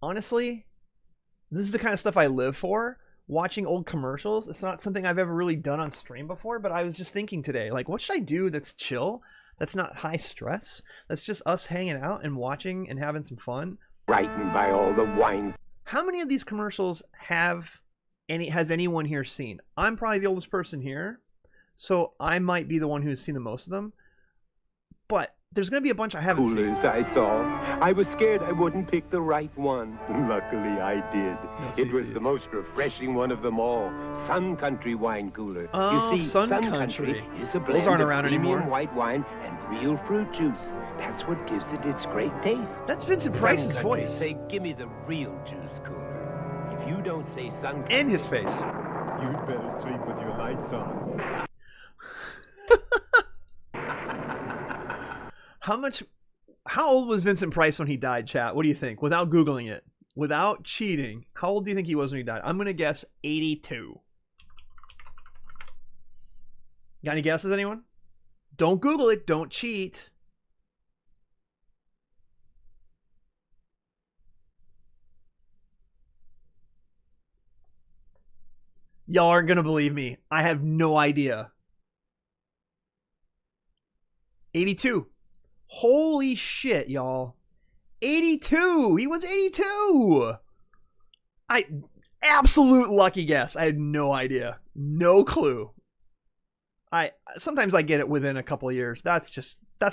honestly, this is the kind of stuff I live for. Watching old commercials. It's not something I've ever really done on stream before, but I was just thinking today, like, what should I do that's chill? That's not high stress. That's just us hanging out and watching and having some fun. Frightened by all the wine. How many of these commercials has anyone here seen? I'm probably the oldest person here, so I might be the one who's seen the most of them. But there's going to be a bunch I haven't seen. Coolers I saw. I was scared I wouldn't pick the right one. Luckily I did. It was the most refreshing one of them all. Sun Country wine cooler. Oh, you see, Sun Country is a blend those aren't of around premium anymore. white wine and real fruit juice. That's what gives it its great taste. That's Vincent Price's Sun Country voice. Say, give me the real juice cooler. If you don't say Sun Country, And his face. you'd better sleep with your lights on. How old was Vincent Price when he died, chat? What do you think? Without Googling it. Without cheating. How old do you think he was when he died? I'm going to guess 82. Got any guesses, anyone? Don't Google it. Don't cheat. Y'all aren't going to believe me. I have no idea. 82. Holy shit, y'all. 82. He was 82. Absolute lucky guess. I had no idea. No clue. Sometimes I get it within a couple of years. That's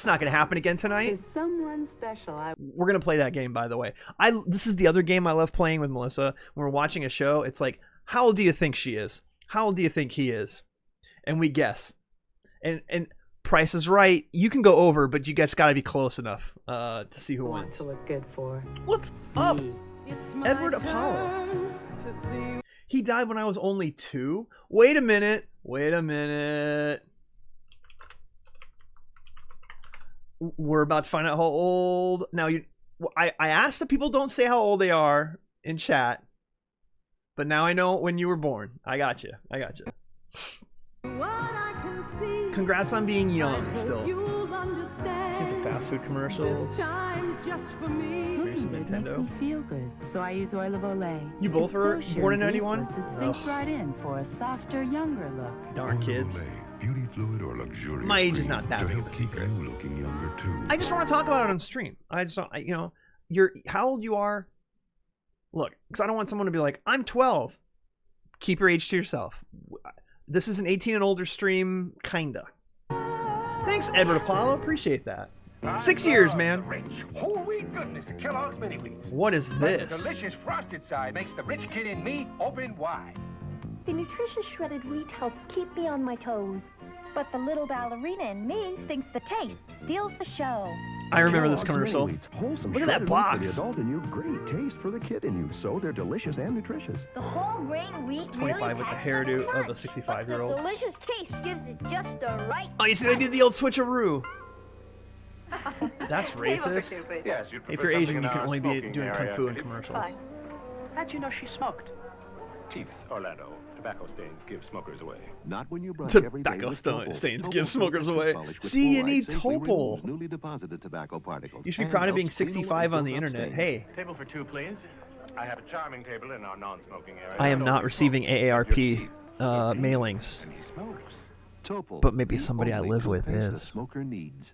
not going to happen again tonight. Someone special. We're going to play that game, by the way. This is the other game I love playing with Melissa. When we're watching a show, it's like, how old do you think she is? How old do you think he is? And we guess. And Price is right. You can go over, but you guys got to be close enough to see who wins. To look good for. What's up? Edward Apollo. He died when I was only 2. Wait a minute. Wait a minute. We're about to find out how old. Now, I asked that people don't say how old they are in chat. But now I know when you were born. I got you. I got you. Congrats on being young still. Seen some fast food commercials. Maybe some Nintendo. Feel good, so I use oil of Olay. You both were born in 91? Sinks right in for a softer, younger look. Darn kids. Beauty fluid or luxurious My age is cream not that to big of help a keep secret. you looking younger too. I just want to talk about it on stream. I just don't, how old you are. Look, because I don't want someone to be like, I'm 12. Keep your age to yourself. This is an 18 and older stream, kinda. Thanks, Edward Apollo. Appreciate that. 6 years, man. Holy goodness, Kellogg's Mini Wheats. What is The this? delicious frosted side makes the rich kid in me open wide. The nutritious shredded wheat helps keep me on my toes. But the little ballerina in me thinks the taste steals the show. I remember this commercial. Wholesome Look at that shredded wheat box. For the adult in you, great taste for the kid in you. So they're delicious and nutritious. The whole grain wheat 25 with the hairdo of a 65-year-old. The delicious taste gives it just the right. Oh, you see, they did the old switcheroo. That's racist. Yes, you'd If prefer you're something Asian, in you can our only be smoking doing kung area. fu in commercials. How'd you know she smoked? Chief Orlando, tobacco stains give smokers away. Not when you brush every day Tobacco with Topol. stains Topol give smokers away. polish with See, you fluoride need safely Topol. removes newly deposited tobacco particles You should be and proud of being helps clean away 65 on the built-up internet. stains. Hey, Table for 2, please. I have a charming table in our non-smoking area. I am not Only receiving smoking. AARP mailings, And he smokes. Topol, but maybe the somebody I only live with toothpaste a is. smoker needs.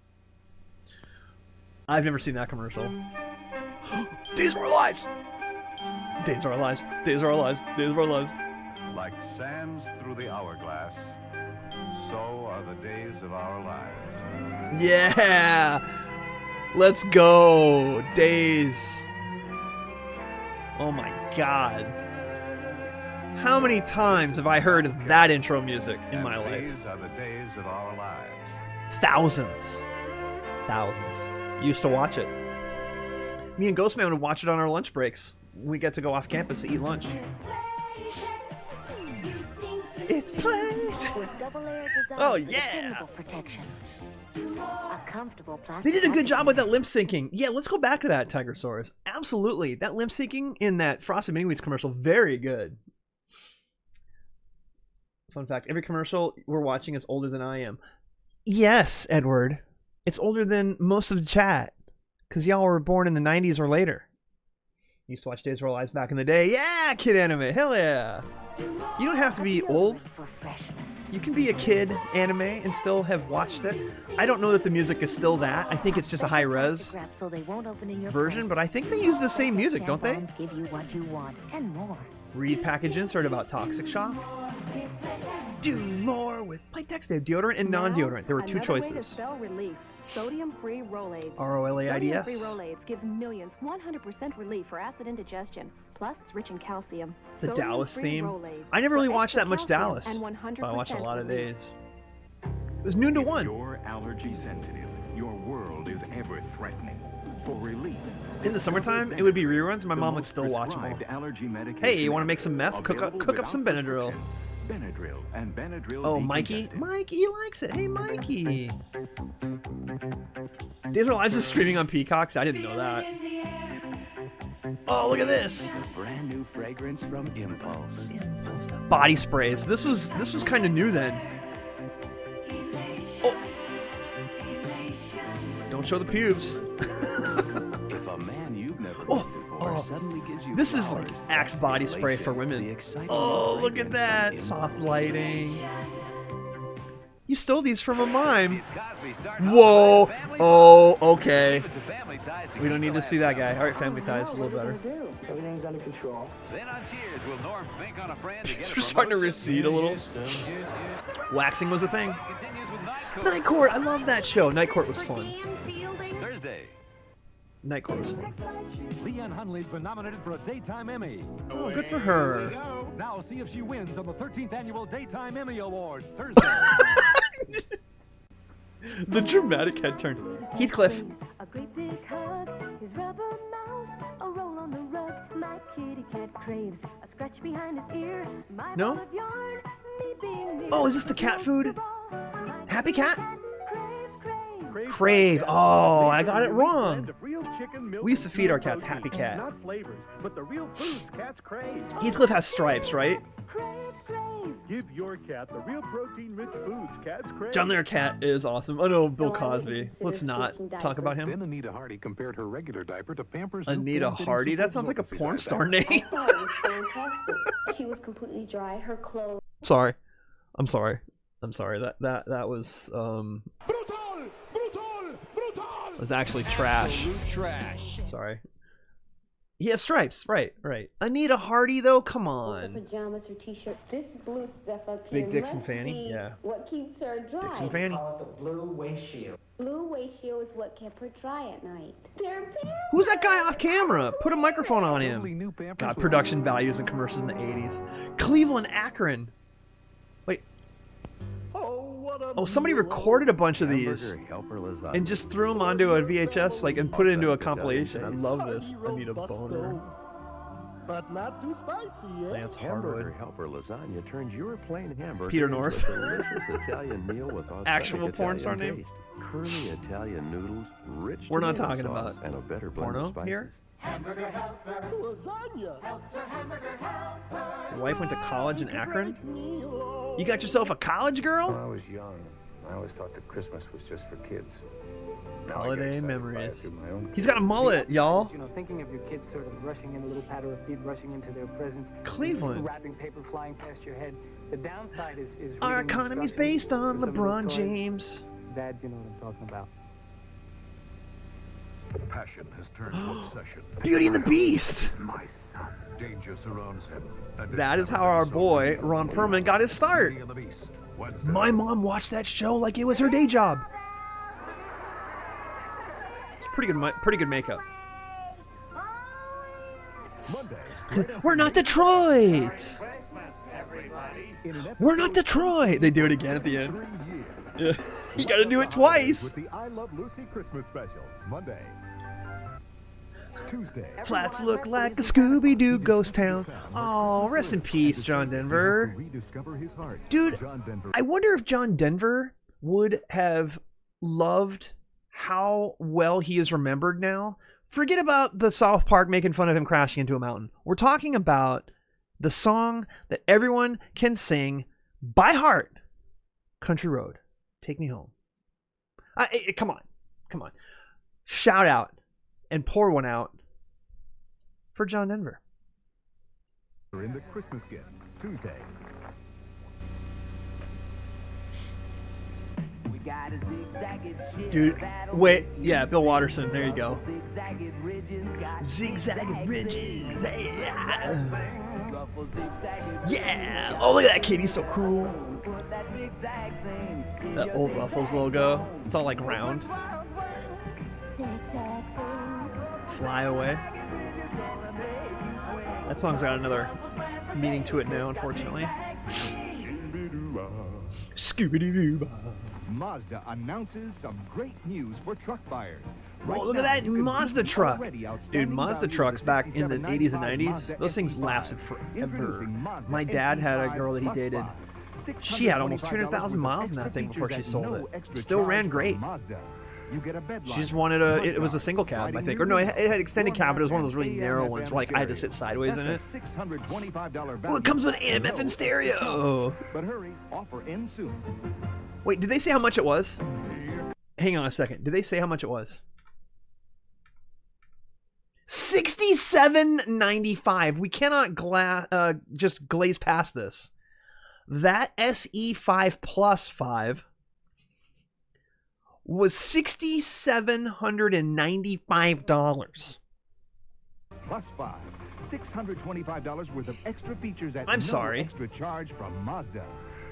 I've never seen that commercial. Days of our lives. Days of our lives. Days of our lives. Days of our lives. Like sands through the hourglass, so are the days of our lives. Yeah. Let's go. Days. Oh my god. How many times have I heard that intro music in my life? These are the days of our lives. Thousands. Thousands. Used to watch it. Me and Ghostman would watch it on our lunch breaks. We get to go off campus to eat lunch. It's played. Oh yeah. They did a good job with that lip syncing. Yeah, let's go back to that, Tigersaurus. Absolutely. That lip syncing in that Frosted Mini Wheats commercial, very good. Fun fact, every commercial we're watching is older than I am. Yes, Edward. It's older than most of the chat. Because y'all were born in the 90s or later. Used to watch Days of Our Lives back in the day. Yeah, kid anime. Hell yeah. You don't have to be old. You can be a kid anime and still have watched it. I don't know that the music is still that. I think it's just a high-res version, but I think they use the same music, don't they? Read package insert about Toxic Shock. Do more with Playtex. They have deodorant and non-deodorant. There were two choices. Sodium-free Rolaids. ROLAIDS. Sodium-free Rolaids gives millions 100% relief for acid indigestion. Plus, it's rich in calcium. The Dallas theme. Rolaids. I never really For watched that much extra Dallas. calcium and But I watched a 100% lot of relief. days. It was noon to If 1. you're allergy sensitive, your world is ever threatening. For relief. In the summertime, it would be reruns. My mom would still watch them all. Hey, you want to make some meth? Cook up some Benadryl. Benadryl and Benadryl. Oh, Mikey? Mikey likes it. Hey, Mikey. Days of Our Lives is streaming on Peacocks. I didn't know that. Oh, look at this. Brand new fragrance from Impulse. Body sprays. This was kind of new then. Oh. Don't show the pubes. If a man you've never Oh, met before suddenly gives you this is flowers, like Axe body spray for women. Oh, look at that. Soft lighting. You stole these from a mime. Whoa. Oh, okay. We don't need to see that guy. All right, Family Ties is a little better. Everything's under control. Then on Cheers, will Norm think on a friend to get We're starting to recede a little. Waxing was a thing. Night Court. I love that show. Night Court was fun. Thursday. Night Court was fun. Leanne Hunley's been nominated for a Daytime Emmy. Oh, good for her. Now see if she wins on the 13th Annual Daytime Emmy Awards, Thursday. The dramatic head turn. Heathcliff. A great big hug, his rubber mouse, a roll on the rug. My kitty cat craves a scratch behind his ear. My No? ball of yarn, me being near. Oh, is this the cat food? My Happy Cat? craves. Crave. Oh, I got it wrong. We used to feed our cats Happy Cat. Not flavors, but the real foods cats crave. Heathcliff has stripes, right? Give your cat the real protein-rich foods cats crave. John Lair Cat is awesome. Oh no, Bill Cosby. Let's not talk about Then him. Anita Hardy compared her regular diaper to Pampers. Anita Hardy? That sounds like a porn star name. She was completely dry. Her clothes. Sorry. I'm sorry. That was was actually trash. Sorry. He has stripes, right. Anita Hardy though, come on. Pajamas or t-shirt. This blue stuff up here. Big Dixon must Fanny, be yeah. What keeps her dry? Dixon Fanny. Blue waist shield. Blue waist shield is what kept her dry at night. Who's that guy off camera? Put a microphone on him. God, production values and commercials in the 80s. Cleveland, Akron. Wait. Oh, somebody recorded a bunch of these and just threw them onto a VHS, like, and put it into a compilation. I love this. I need a boner. But not too spicy, eh? Lance Hamburger Harwood. Helper lasagna turns your plain hamburger Peter into a North. delicious Italian meal with authentic Actual porn Italian star name? taste. Curly Italian noodles, rich We're not tomato talking sauce, about and a better blend porno of spices. here. Lasagna. Your wife went to college in Akron? You got yourself a college girl? When I was young, I always thought that Christmas was just for kids. Now I get Holiday excited to buy it memories. through my own He's got a mullet, y'all. You know, thinking of your kids sort of rushing in, a little patter of feet rushing into their presents. Cleveland. Wrapping paper flying past your head. The downside is Our reading economy's instructions based on for some of LeBron those toys. James. Dads, you know what I'm talking about. Passion has turned to obsession. Beauty and the Beast. My son. Danger surrounds him. And That it's is how never our been so boy, real. Ron Perlman, got his start. Beauty and the Beast, Wednesday. My mom watched that show like it was her day job. It's pretty good makeup. Monday. We're not Detroit. We're not Detroit. They do it again at the end. Yeah. You gotta do it twice. With the I Love Lucy Christmas special. Monday. Tuesday. Flats look like a Scooby-Doo ghost town. Oh, rest in peace, John Denver. Rediscover his heart. Dude, John Denver. I wonder if John Denver would have loved how well he is remembered now. Forget about the South Park making fun of him crashing into a mountain. We're talking about the song that everyone can sing by heart. Country Road. Take Me Home. Come on. Shout out and pour one out for John Denver. In the Christmas gift, Tuesday. Dude, wait, yeah, Bill Watterson, there you go. Zigzagged ridges, yeah. Yeah, oh look at that kid, he's so cool. That old Ruffles logo, it's all like round. Fly away. That song's got another meaning to it now, unfortunately. Scooby-Doo. Mazda announces some great news for truck buyers. Oh, look at that Mazda truck. Dude, Mazda trucks back in the 80s and 90s, those things lasted forever. My dad had a girl that he dated. She had almost 300,000 miles in that thing before she sold it. Still ran great. She just wanted it was a single cab, I think. Or no, it had extended cab, but it was one of those really narrow ones where like I had to sit sideways in it. Oh, it comes with AM, FM stereo. But hurry, offer ends soon. Wait, did they say how much it was? Hang on a second. Did they say how much it was? $67.95. We cannot just glaze past this. That SE5 Plus 5 was $6,795. Plus 5. $625 worth of extra features at extra charge from Mazda.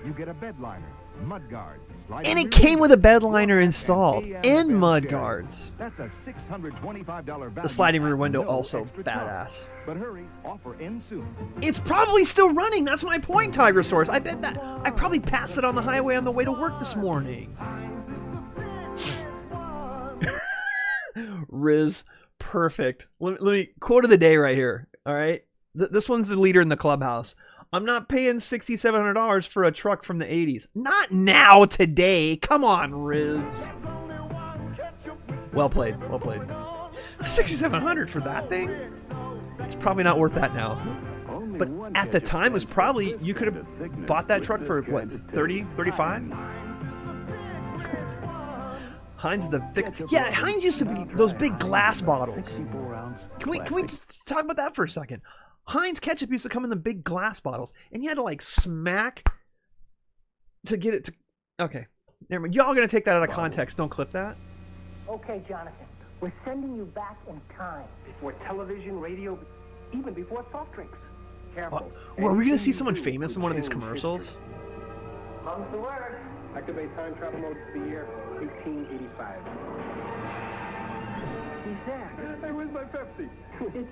You get a bed liner, mud guards, and it came with a bed liner installed and mud guards. That's a $625 value. The sliding rear window also badass. But hurry, offer ends soon. It's probably still running. That's my point, Tiger Source. I bet that I probably passed it on the highway on the way to work this morning. Riz, perfect. Let me quote of the day right here. All right, this one's the leader in the clubhouse. I'm not paying $6,700 for a truck from the 80s. Not now, today. Come on, Riz. Well played. Well played. $6,700 for that thing? It's probably not worth that now. But at the time, it was probably, you could have bought that truck for, what, 30, 35? Heinz is the thick. Yeah, Heinz used to be those big glass bottles. Can we just talk about that for a second? Heinz ketchup used to come in the big glass bottles, and you had to like smack to get it to. Okay, never mind. Y'all gonna take that out of context? Don't clip that. Okay, Jonathan, we're sending you back in time. Before television, radio, even before soft drinks. Careful. Well, are we gonna see someone famous in one of these commercials? Mum's the word. Activate time travel mode to the year 1885. He's there. Hey, where's my Pepsi? It's...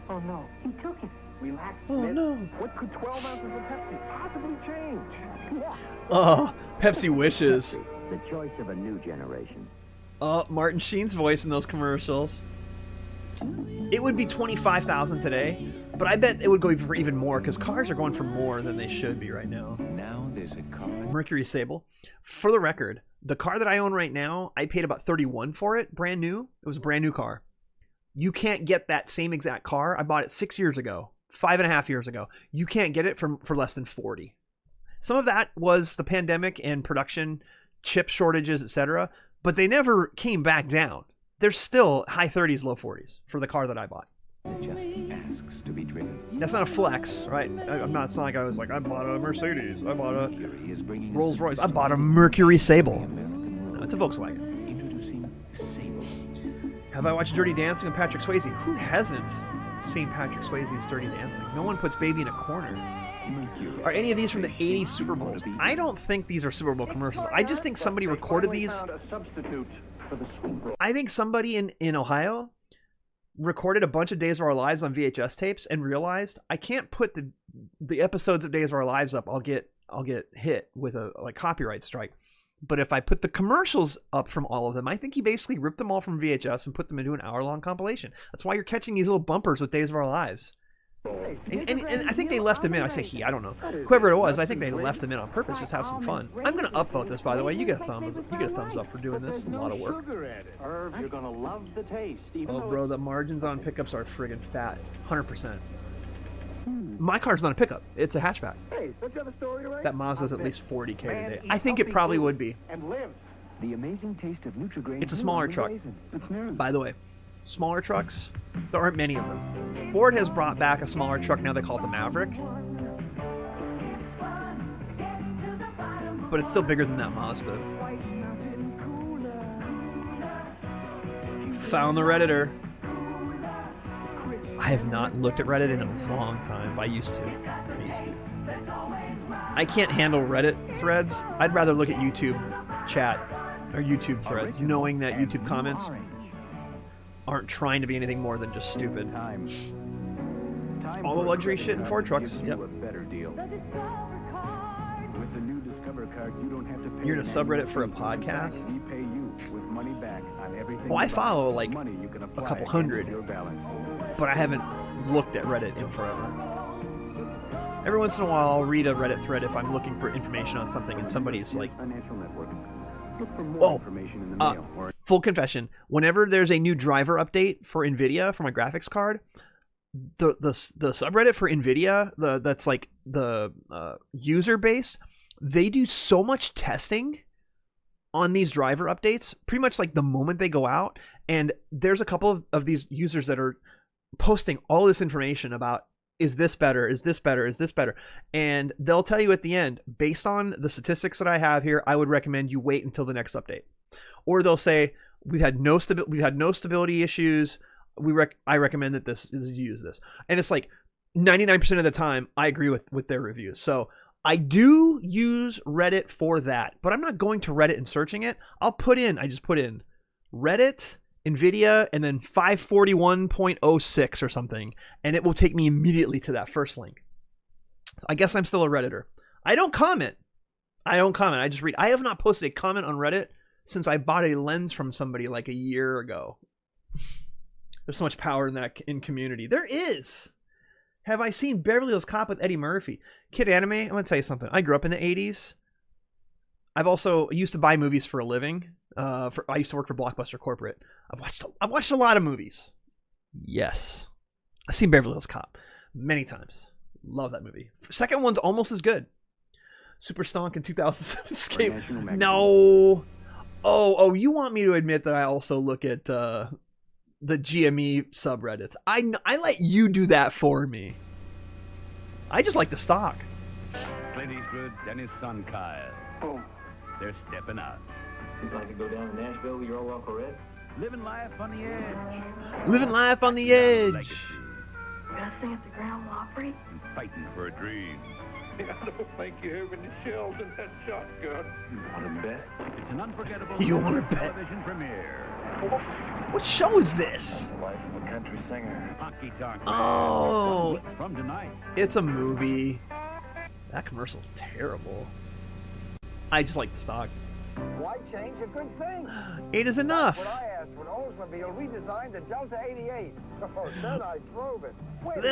Oh, no. He took it. Relax, Oh, Smith. no. What could 12 ounces of Pepsi possibly change? Yeah. Oh, Pepsi wishes. The choice of a new generation. Oh, Martin Sheen's voice in those commercials. It would be $25,000 today, but I bet it would go for even more because cars are going for more than they should be right now. Now there's a car. Mercury Sable. For the record, the car that I own right now, I paid about $31,000 for it, brand new. It was a brand new car. You can't get that same exact car. I bought it 6 years ago, 5.5 years ago. You can't get it for less than $40,000. Some of that was the pandemic and production, chip shortages, etc. But they never came back down. They're still high 30s, low 40s for the car that I bought. Just asks to be driven. That's not a flex, right? I'm not. It's not like I was like, I bought a Mercedes, I bought a Rolls Royce, I bought a Mercury Sable. No, it's a Volkswagen. Have I watched Dirty Dancing with Patrick Swayze? Who hasn't seen Patrick Swayze's Dirty Dancing? No one puts baby in a corner. Are any of these from the 80s Super Bowls? I don't think these are Super Bowl commercials. I just think somebody recorded these. I think somebody in Ohio recorded a bunch of Days of Our Lives on VHS tapes and realized I can't put the episodes of Days of Our Lives up. I'll get hit with a copyright strike. But if I put the commercials up from all of them, I think he basically ripped them all from VHS and put them into an hour-long compilation. That's why you're catching these little bumpers with Days of Our Lives. And I think they left them in. I say he, I don't know. Whoever it was, I think they left them in on purpose, just have some fun. I'm going to upvote this, by the way. You get a thumbs up for doing this. It's a lot of work. Irv, you're gonna love the taste. Oh, bro, the margins on pickups are friggin' fat. 100%. My car's not a pickup. It's a hatchback. Hey, don't you have a story to write? That Mazda's at least $40K today. I think it probably would be. And live. The amazing taste of Nutri-Grain. It's a smaller truck. By the way, smaller trucks. There aren't many of them. Ford has brought back a smaller truck now. They call it the Maverick. But it's still bigger than that Mazda. Found the Redditor. I have not looked at Reddit in a long time. But I used to. I can't handle Reddit threads. I'd rather look at YouTube chat or YouTube threads, knowing that YouTube comments aren't trying to be anything more than just stupid. All the luxury shit in Ford trucks. Yep. You're in a subreddit for a podcast? Well, I follow like a couple hundred, but I haven't looked at Reddit in forever. Every once in a while, I'll read a Reddit thread if I'm looking for information on something and somebody's like, oh, full confession. Whenever there's a new driver update for NVIDIA for my graphics card, the subreddit for NVIDIA, that's like the user base, they do so much testing on these driver updates, pretty much like the moment they go out. And there's a couple of these users that are posting all this information about, is this better? Is this better? Is this better? And they'll tell you at the end, based on the statistics that I have here, I would recommend you wait until the next update. Or they'll say, we've had no stability issues. I recommend that you use this. And it's like 99% of the time, I agree with their reviews. So I do use Reddit for that, but I'm not going to Reddit and searching it. I just put in Reddit, NVIDIA, and then 541.06 or something, and it will take me immediately to that first link. I guess I'm still a Redditor. I don't comment. I just read. I have not posted a comment on Reddit since I bought a lens from somebody like a year ago. There's so much power in community. There is. Have I seen Beverly Hills Cop with Eddie Murphy? Kid Anime, I'm going to tell you something. I grew up in the 80s. I've also used to buy movies for a living. I used to work for Blockbuster Corporate. I've watched a lot of movies. Yes. I've seen Beverly Hills Cop many times. Love that movie. Second one's almost as good. Super Stonk in 2007 Escape. No. Oh, you want me to admit that I also look at the GME subreddits. I let you do that for me. I just like the stock. Clint Eastwood and his son Kyle. Oh. They're stepping out. You'd like to go down to Nashville with your old Uncle Red? Living life on the edge. Living life on the edge. Gonna sing at the Grand Ole Opry? And fighting for a dream. I don't think you're having the shells in that shotgun. You want to bet? It's an unforgettable You want to bet? television premiere. What show is this? The life of a country singer. Honky Tonk. Oh. From tonight. It's a movie. That commercial's terrible. I just like the stock. Why change a good thing? 8 is enough. That's what I asked when Oldsmobile redesigned the Delta 88. Oh, then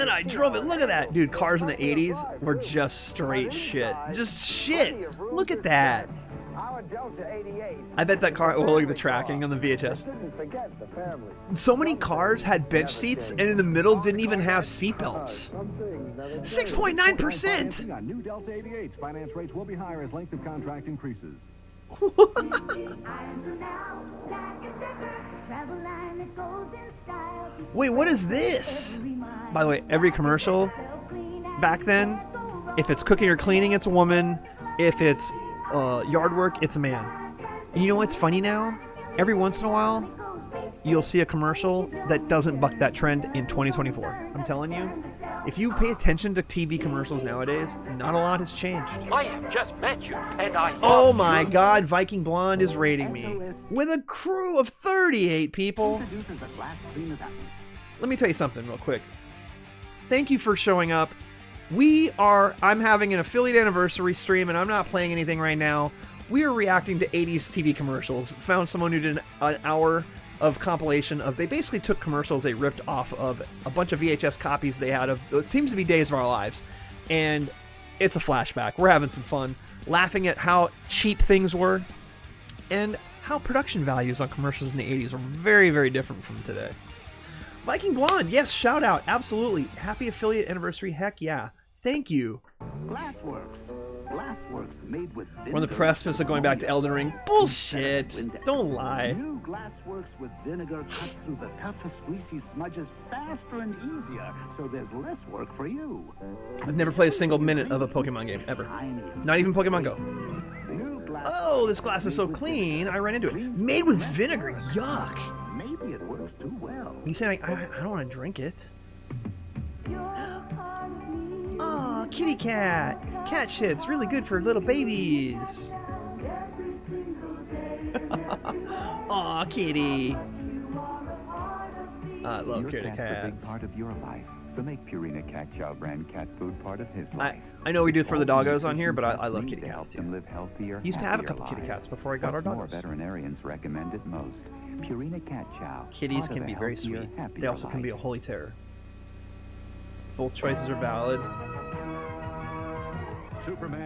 I drove it. Look at that. Dude, cars in the 80s were just straight shit. Just shit. Look at that. Our Delta 88. I bet that car, well, look at the tracking on the VHS. Didn't forget the family. So many cars had bench seats and in the middle didn't even have seatbelts. 6.9%. On new Delta 88s, finance rates will be higher as length of contract increases. Wait, what is this? By the way, every commercial back then, if it's cooking or cleaning, it's a woman. If it's yard work, it's a man. And you know what's funny now? Every once in a while, you'll see a commercial that doesn't buck that trend in 2024. I'm telling you, if you pay attention to TV commercials nowadays, not a lot has changed. I have just met you, and I Oh my God, Viking Blonde is rating me with a crew of 38 people. Let me tell you something real quick. Thank you for showing up. I'm having an affiliate anniversary stream, and I'm not playing anything right now. We are reacting to 80s TV commercials. Found someone who did an hour of compilation of, they basically took commercials they ripped off of a bunch of VHS copies they had of, it seems to be Days of Our Lives. And it's a flashback. We're having some fun, laughing at how cheap things were and how production values on commercials in the 80s are very, very different from today. Viking Blonde, yes, shout out, absolutely. Happy affiliate anniversary, heck yeah. Thank you. Glassworks. glassworks made with We're on the precipice of going back to Elden Ring. Bullshit! Don't lie. New glassworks with vinegar cuts through the toughest greasy smudges faster and easier, so there's less work for you. I've never played a single minute of a Pokemon game, ever. Not even Pokemon Go. Oh, this glass is so clean, I ran into it. Made with vinegar, yuck! Maybe it works too well. You saying I don't want to drink it? Oh, kitty cat! Cat shit's really good for little babies. Aw, kitty. I love kitty cats. A big part of your life, so make Purina Cat Chow brand cat food part of his life. I know we do it for the doggos on here, but I love kitty cats too. Live healthier, used to have a couple kitty cats before I got our doggos. More veterinarians recommend it most. Purina Cat Chow. Kitties can be very sweet. They also can be a holy terror. Both choices are valid.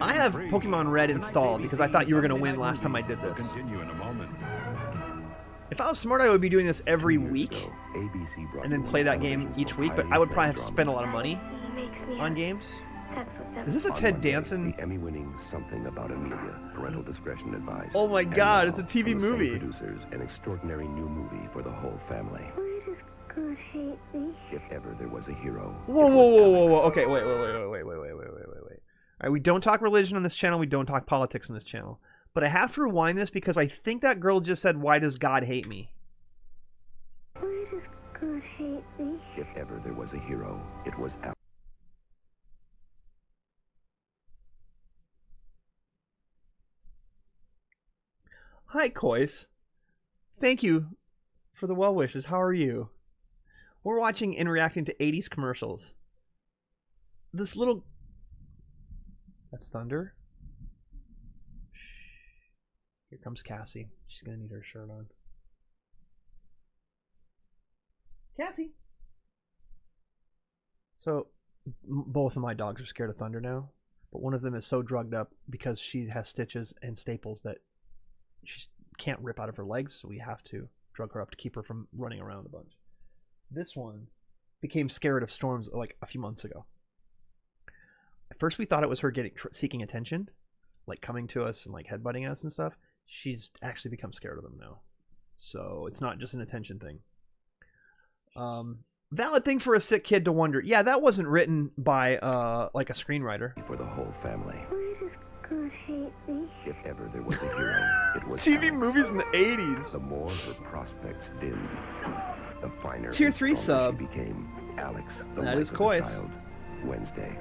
I have Pokemon Red installed because I thought you were going to win last time I did this. If I was smart, I would be doing this every week and then play that game each week, but I would probably have to spend a lot of money on games. Is this a Ted Danson? The Emmy-winning Something About Amelia, parental discretion advised. Oh my God, it's a TV movie. Producers, an extraordinary new movie for the whole family. God hate me. If ever there was a hero. Whoa. Okay, wait. All right, we don't talk religion on this channel. We don't talk politics on this channel. But I have to rewind this because I think that girl just said, "Why does God hate me?" Why does God hate me? If ever there was a hero, it was Alex. Hi, Kois. Thank you for the well wishes. How are you? We're watching and reacting to 80s commercials. This little... That's thunder. Here comes Cassie. She's going to need her shirt on. Cassie! So, both of my dogs are scared of thunder now. But one of them is so drugged up because she has stitches and staples that she can't rip out of her legs. So we have to drug her up to keep her from running around a bunch. This one became scared of storms like a few months ago. At first we thought it was her seeking attention, like coming to us and like headbutting us and stuff. She's actually become scared of them now. So it's not just an attention thing. Valid thing for a sick kid to wonder. Yeah, that wasn't written by like a screenwriter. For the whole family. Why does God hate me? If ever there was a hero, it was TV Alex. movies in the 80s. The more her prospects dimmed, the finer Tier 3 sub she became. Alex, the that life is of a Kois. child. Wednesday.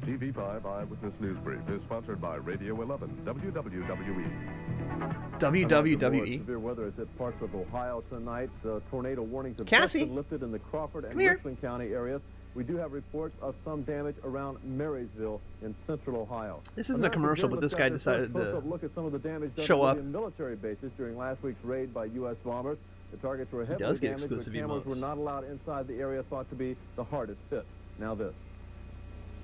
TV5 Eyewitness News Brief is sponsored by Radio 11, WWWE. WWE. Severe weather has hit parts of Ohio tonight. Tornado warnings have Cassie, just been lifted in the Crawford and Richland County areas. We do have reports of some damage around Marysville in central Ohio. This isn't a commercial, but this guy decided to show up. Military bases during last week's raid by U.S. bombers. The targets were heavily does get damaged, exclusive but cameras emotes. were not allowed inside the area thought to be the hardest hit. Now this.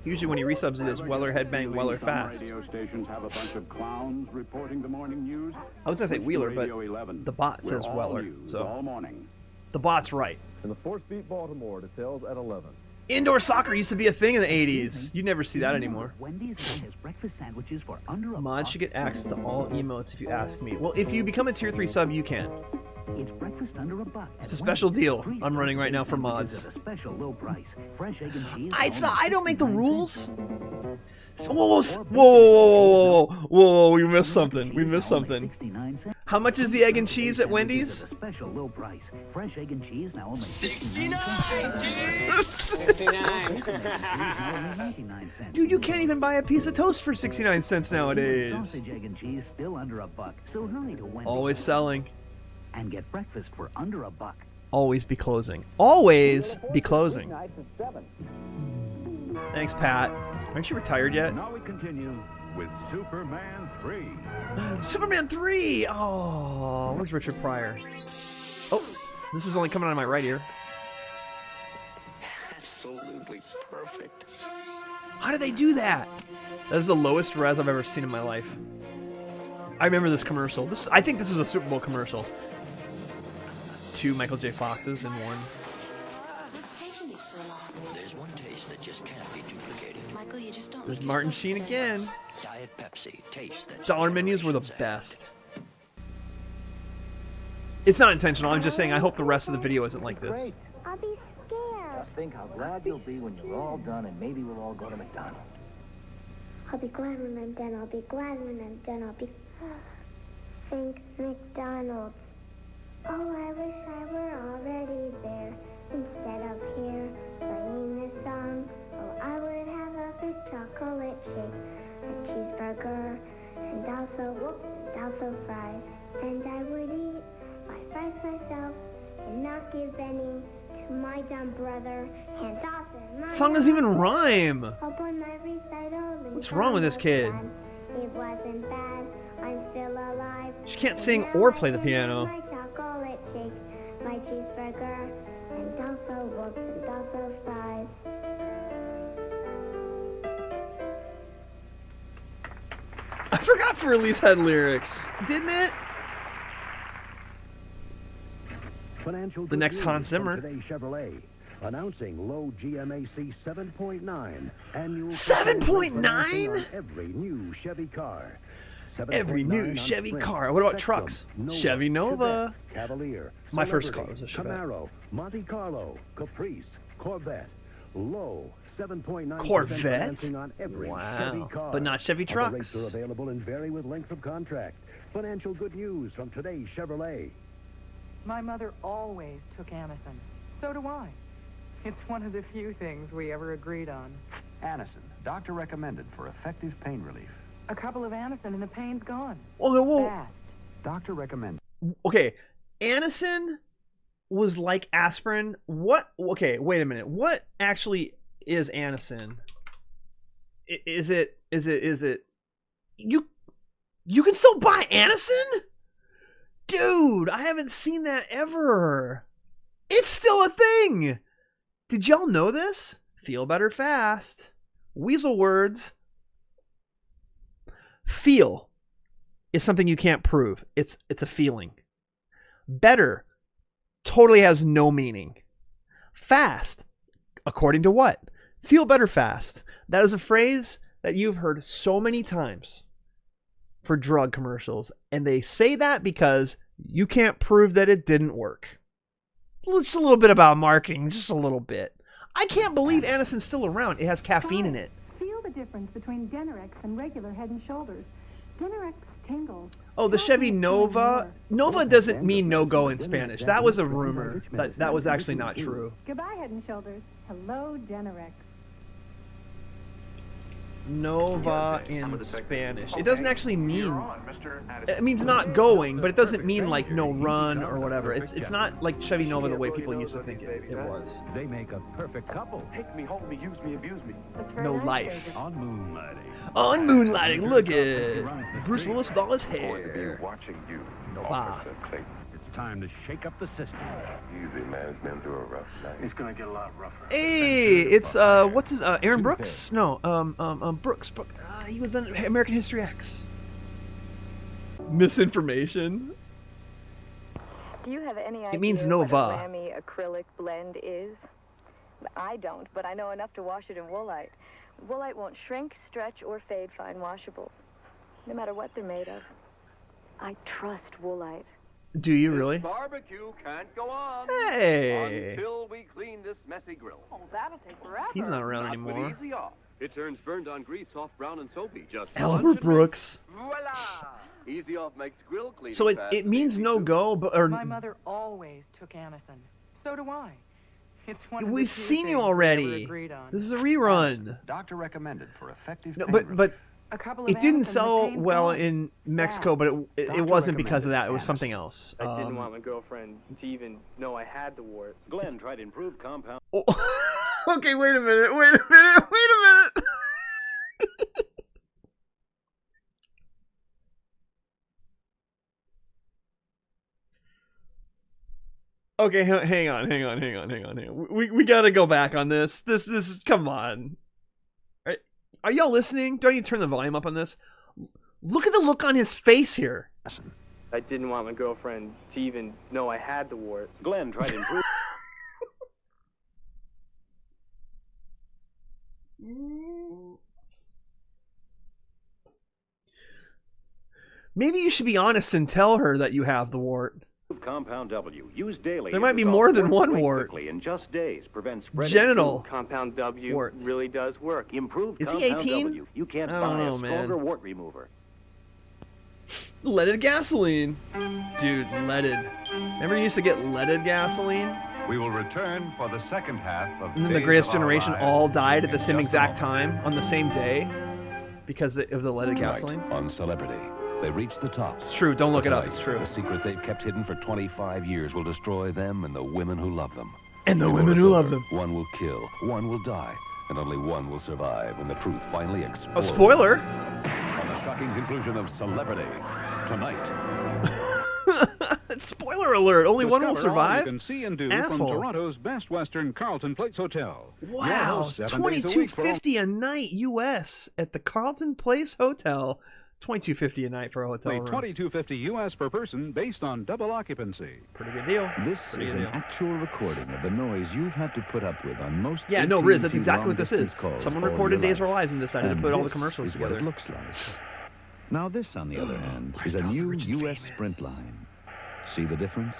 Usually when he resubs it is Weller Headbang, Weller Fast. Radio stations have a bunch of clowns reporting the morning news. I was going to say Wheeler, but the bot says Weller. So the bot's right. In the Force Beat Baltimore, details at 11. Indoor soccer used to be a thing in the 80s. You never see that anymore. Wendy's has breakfast sandwiches for under a Mods should get access to all emotes if you ask me. Well, if you become a tier 3 sub, you can. It's breakfast under a buck. It's a special deal I'm running right now for mods. Special low price. Fresh egg and cheese. It's not, I don't make the rules. Whoa, we missed something. We missed something. How much is the egg and cheese at Wendy's? Special low price. Fresh egg and cheese now only 69, dude. 69. Dude, you can't even buy a piece of toast for 69 cents nowadays. Sausage, egg and cheese still under a buck. So hurry to Wendy's. Always selling. And get breakfast for under a buck. Always be closing. Always be closing. Thanks, Pat. Aren't you retired yet? Now we continue with Superman 3. Superman 3! Oh, where's Richard Pryor? Oh, this is only coming out of my right ear. Absolutely perfect. How did they do that? That is the lowest res I've ever seen in my life. I remember this commercial. I think this was a Super Bowl commercial. 2 Michael J. Foxes and 1. What's taking you so There's one taste that just can't be duplicated. Michael, you just don't. There's Martin Sheen again. Diet Pepsi. Taste that Dollar menus were the best. It's not intentional. I'm just saying I hope the rest of the video isn't like this. I'll be scared. Now think how glad you'll be when you're all done, and maybe we'll all go to McDonald's. I'll be glad when I'm done. I'll be glad when I'm done. I'll be... Think McDonald's. Oh, I wish I were already there. Instead of here, playing this song. Oh, I would have a big chocolate shake, a cheeseburger, and also fries. And I would eat my fries myself and not give any to my dumb brother. And also This song doesn't even rhyme. Upon my recital, What's wrong with this kid? it wasn't bad. I'm still alive. She can't sing or play the piano. My chocolate shake, my cheeseburger, and also fries. I forgot Furley's had lyrics, didn't it? The next Hans Zimmer. Today Chevrolet, announcing low GMAC 7.9 annual 7.9? every new Chevy car. Every new Chevy car. What about trucks? Chevy Nova. Cavalier. My first car was a Chevy. Camaro, Monte Carlo, Caprice, Corvette. Low 7.9% Corvette? financing on every Wow. Chevy car. But not Chevy Other trucks. rates are available and vary with length of contract. Financial good news from today's Chevrolet. My mother always took Anacin. So do I. It's one of the few things we ever agreed on. Anacin, doctor recommended for effective pain relief. A couple of Anacin and the pain's gone. Whoa. Fast. Doctor recommended. Okay, Anacin was like aspirin. What? Okay, wait a minute. What actually is Anacin? Is it? You can still buy Anacin? Dude, I haven't seen that ever. It's still a thing. Did y'all know this? Feel better fast. Weasel words. Feel is something you can't prove. It's a feeling. Better totally has no meaning. Fast, according to what? Feel better fast. That is a phrase that you've heard so many times for drug commercials, and they say that because you can't prove that it didn't work. Just a little bit about marketing, just a little bit. I can't believe Anacin's still around. It has caffeine in it. Feel the difference between Denerex and regular Head & Shoulders. Denerex tingles. Oh, the Chevy Nova. Nova doesn't mean no-go in Spanish. That was a rumor. That was actually not true. Goodbye, Head & Shoulders. Hello, Denerex. Nova in Spanish. It doesn't actually mean. It means not going, but it doesn't mean like no run or whatever. It's not like Chevy Nova the way people used to think it was. They make a perfect couple. Take me, hold me, use me, abuse me. No life. On moonlighting. On moonlighting, look at Bruce Willis with all his hair. Watching you, Officer Clayton. It's time to shake up the system. Easy, man. It's been through a rough night. It's gonna get a lot rougher. Hey, it's what's his Aaron Brooks? No, Brooks. He was in American History X. Misinformation. Do you have any idea It means what Nova. a Lamy acrylic blend is? I don't, but I know enough to wash it in Woolite. Woolite won't shrink, stretch, or fade fine washables, no matter what they're made of. I trust Woolite. Do you really? Barbecue can't go on Hey. until we clean this messy grill. Oh, that'll take forever. He's not around Not anymore. with Easy Off. It turns burned on grease soft, brown, and soapy. Just Albert plunge it in. Brooks. Voila! Easy Off makes grill cleaning So it fast. means no go, but My mother always took Anacin. So do I. It's one of the we've few seen you things we already. ever agreed on. This is a rerun. Doctor recommended for effective No, pain but relief. A couple of it didn't Anacin and the sell pain's well gone. in Mexico, but it wasn't because of that. It was something else. I didn't want my girlfriend to even know I had the wart. Glenn tried improved compound. Okay, wait a minute. Okay, hang on. We gotta go back on this. This is, come on. Are y'all listening? Do I need to turn the volume up on this? Look at the look on his face here. I didn't want my girlfriend to even know I had the wart. Glenn tried improved. Maybe you should be honest and tell her that you have the wart. Compound W. Use daily. There might be more than one wart. Quickly in just days. Prevent spreading. Genital. Compound W warts. really does work. Improved Is he Compound 18? W. You can't I don't buy know, a man. stronger wart remover. Leaded gasoline. Dude, leaded. Remember you used to get leaded gasoline? We will return for the second half of And then the Days Greatest of Our Generation Lives all died at the in same just a exact moment. time on the same day because of the leaded Tonight gasoline. on Celebrity, they reach the top. It's true. Don't look it up. Tonight, It's true. The secret they've kept hidden for 25 years will destroy them and the women who love them. And the Before women it's who over, love them. One will kill, one will die, and only one will survive when the truth finally explodes. A spoiler. On the shocking conclusion of Celebrity, tonight. Spoiler alert. Only one will Discover all survive. You can see and do Asshole. from Toronto's Best Western Carlton Place Hotel. Wow, 22.50 a night U.S. at the Carlton Place Hotel. 22.50 a night for a hotel room. $22.50 US per person based on double occupancy. Pretty good deal. This Pretty is good an deal. actual recording of the noise you've had to put up with on most. Yeah, no, Riz, that's AT&T exactly what this is. long-distance calls Someone all recorded your Days of life. Our Lives and decided to And put all the this commercials is together. What it looks like. Now this, on the other hand, is a Lifestyles of new rich and U.S. famous. Sprint line. See the difference?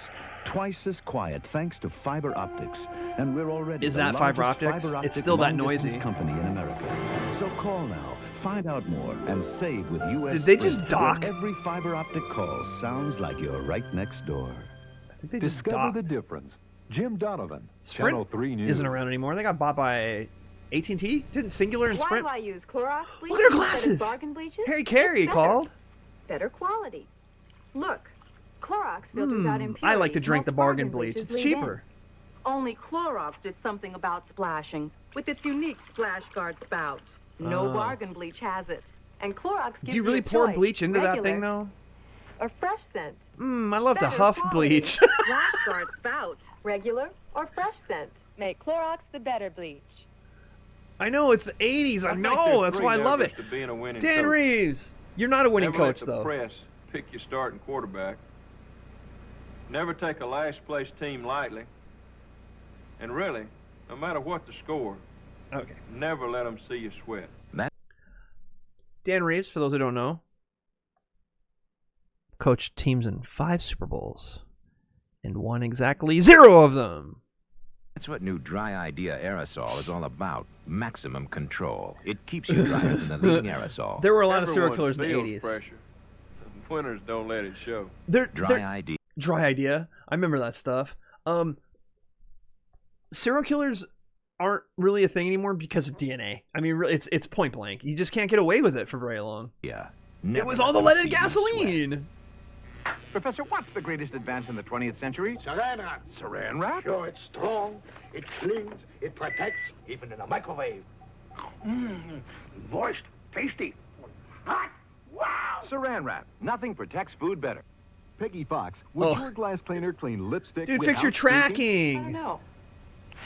Twice as quiet thanks to fiber optics, and we're already Is the that fiber largest optics? fiber It's optic still that long-distance noisy. company in America. So call now, find out more, and save with U.S. Did they Sprint, just dock? where every fiber optic call sounds like you're right next door. I think they just Discover docked. the difference. Jim Donovan, Sprint Channel 3 News. isn't around anymore. They got bought by AT&T. Didn't Singular and Why Sprint. do I use Clorox bleach Look at her instead of glasses. bargain bleaches? Harry Carey It's better. called. Better quality. Look, Clorox filters out impurities. I like to drink the most bargain bleach. bleaches It's leave in. cheaper. Only Clorox did something about splashing with its unique splash guard spout. No Oh. bargain bleach has it. And Clorox gives Do you really a pour choice, bleach into that regular thing, though? Or fresh scent. I love to Better huff quality. bleach. Splash guard spout. Regular or fresh scent. Make Clorox the better bleach. I know, it's the 80s. I know. That's why I love it. Dan Reeves. You're not a winning Never let coach, the though. press pick your starting quarterback. Never take a last place team lightly. And really, no matter what the score, okay, never let them see you sweat. Dan Reeves, for those who don't know, coached teams in 5 Super Bowls and won exactly 0 of them. That's what new Dry Idea aerosol is all about. Maximum control. It keeps you drier than the leading aerosol. There were a lot of serial Everyone killers in the feels 80s. pressure. The winners don't let it show. Dry Idea. Dry Idea. I remember that stuff. Serial killers aren't really a thing anymore because of DNA. I mean, really, it's point blank. You just can't get away with it for very long. Yeah. It was all the leaded gasoline. Professor, what's the greatest advance in the 20th century? Saran wrap. Saran wrap? Sure, it's strong, it clings, it protects, even in a microwave. Moist, tasty, hot, wow! Saran wrap. Nothing protects food better. Peggy Fox, will your glass cleaner clean lipstick Dude, without fix your tracking. squeaking? No.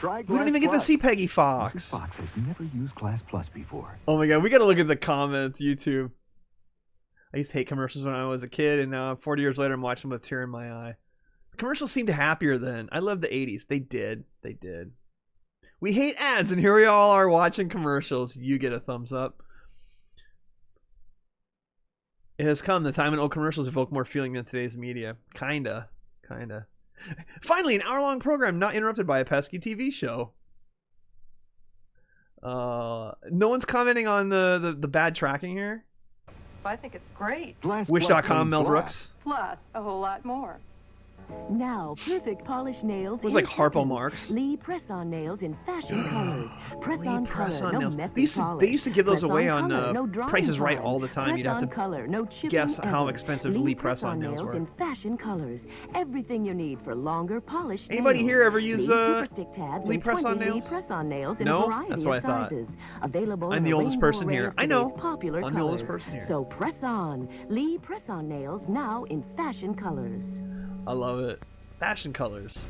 Try We don't Glass even get to Plus. see Peggy Fox. Mrs. Fox has never used Glass Plus before. Oh my god, we gotta look at the comments, YouTube. I used to hate commercials when I was a kid, and now 40 years later I'm watching them with a tear in my eye. Commercials seemed happier then. I love the 80s. They did. They did. We hate ads, and here we all are watching commercials. You get a thumbs up. It has come the time when old commercials evoke more feeling than today's media. Kinda. Finally, an hour-long program not interrupted by a pesky TV show. No one's commenting on the bad tracking here. I think it's great. Wish.com, Mel Brooks. Plus, a whole lot more. Now, perfect polished nails. It was like Harpo Marx. Lee press-on nails in fashion colors. Press-on Press-on color, nails. no messy They polish. used to give those Press-on away on color, no drying Price is Right time. all the time. You'd have to Press-on color, no chipping guess how ever. expensive Lee press-on nails were. in fashion colors. Everything you need for longer polished Anybody nails. here ever use Lee Superstick tabs Lee and press-on 20 nails? Lee press-on nails in No? a variety That's what of I thought. sizes. Available I'm in the a oldest rainbow person array here. of I know. today's popular I'm the oldest colors. person here. So press on. Lee press-on nails now in fashion colors. I love it. Fashion colors.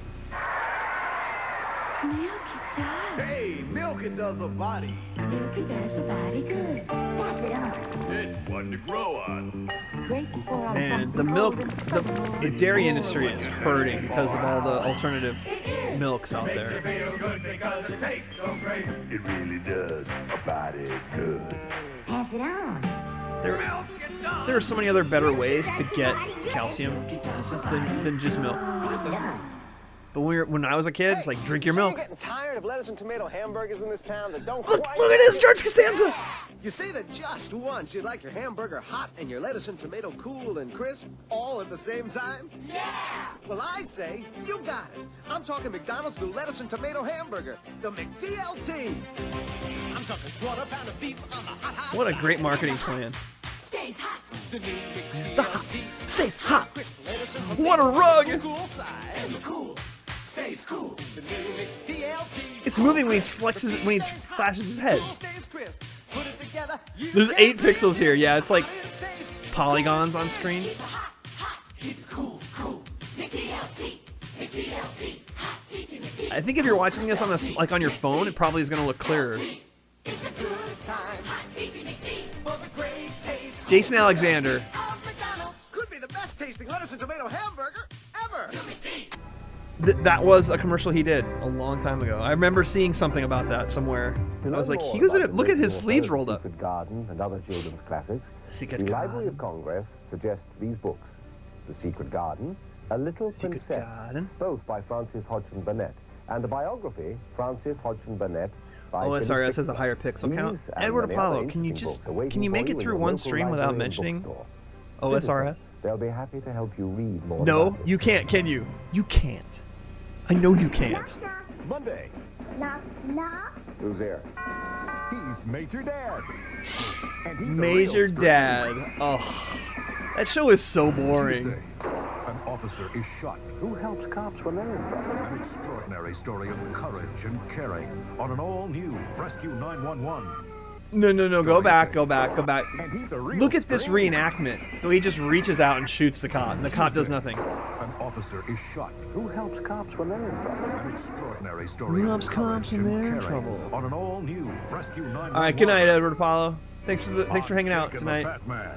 Milk it does. Hey, milk it does a body. Milk it does a body good. Pop it on. It's one to grow on. Great before Man, the milk, the dairy industry is hurting because of all the alternative milks out there. It really does a body good. Pass it on. There are so many other better ways to get calcium than just milk. But when I was a kid, it's like, drink your milk. You're getting tired of lettuce and tomato hamburgers in this town that don't Look at this, George Costanza! You say that just once you'd like your hamburger hot and your lettuce and tomato cool and crisp all at the same time? Yeah! Well, I say, you got it. I'm talking McDonald's new lettuce and tomato hamburger, the McDLT. I'm talking quarter pound of beef on the hot What a great marketing plan. Stays hot. The new McDLT. Stays hot. What What a rug! Cool side. And cool. Stays cool. The new McDLT. It's moving when he flexes, when he flashes his head. Stays crisp. Put it together. There's 8 pixels here. Yeah, it's like polygons on screen. I think if you're watching this on on your phone, it probably is going to look clearer. Jason Alexander. Could be the best tasting lettuce and tomato hamburger ever. That was a commercial he did a long time ago. I remember seeing something about that somewhere. I was like, he was in it. Look at his sleeves rolled up. Secret Garden and other children's classics. Secret the Garden. Library of Congress suggests these books: The Secret Garden, A Little Secret Princess, Garden. both by Frances Hodgson Burnett, and a biography, Frances Hodgson Burnett. OSRS has a higher pixel count. Edward Apollo, can you make it through one stream without mentioning OSRS? They'll be happy to help you read more. No, you can't, can you? You can't. I know you can't. Monday. Knock, knock. Who's there? He's Major Dad. And he's Major Dad. Oh, that show is so boring. An officer is shot. Who helps cops when they're in trouble? An extraordinary story of courage and caring on an all-new Rescue 911. No, go back. Look at this reenactment. So he just reaches out and shoots the cop, and the cop does nothing. An officer is shot. Who helps cops when they're in trouble? An extraordinary story Who of helps cops when courage they're in and caring trouble? on an all-new Rescue 911. All right, good night, Edward Apollo. Thanks for hanging out tonight,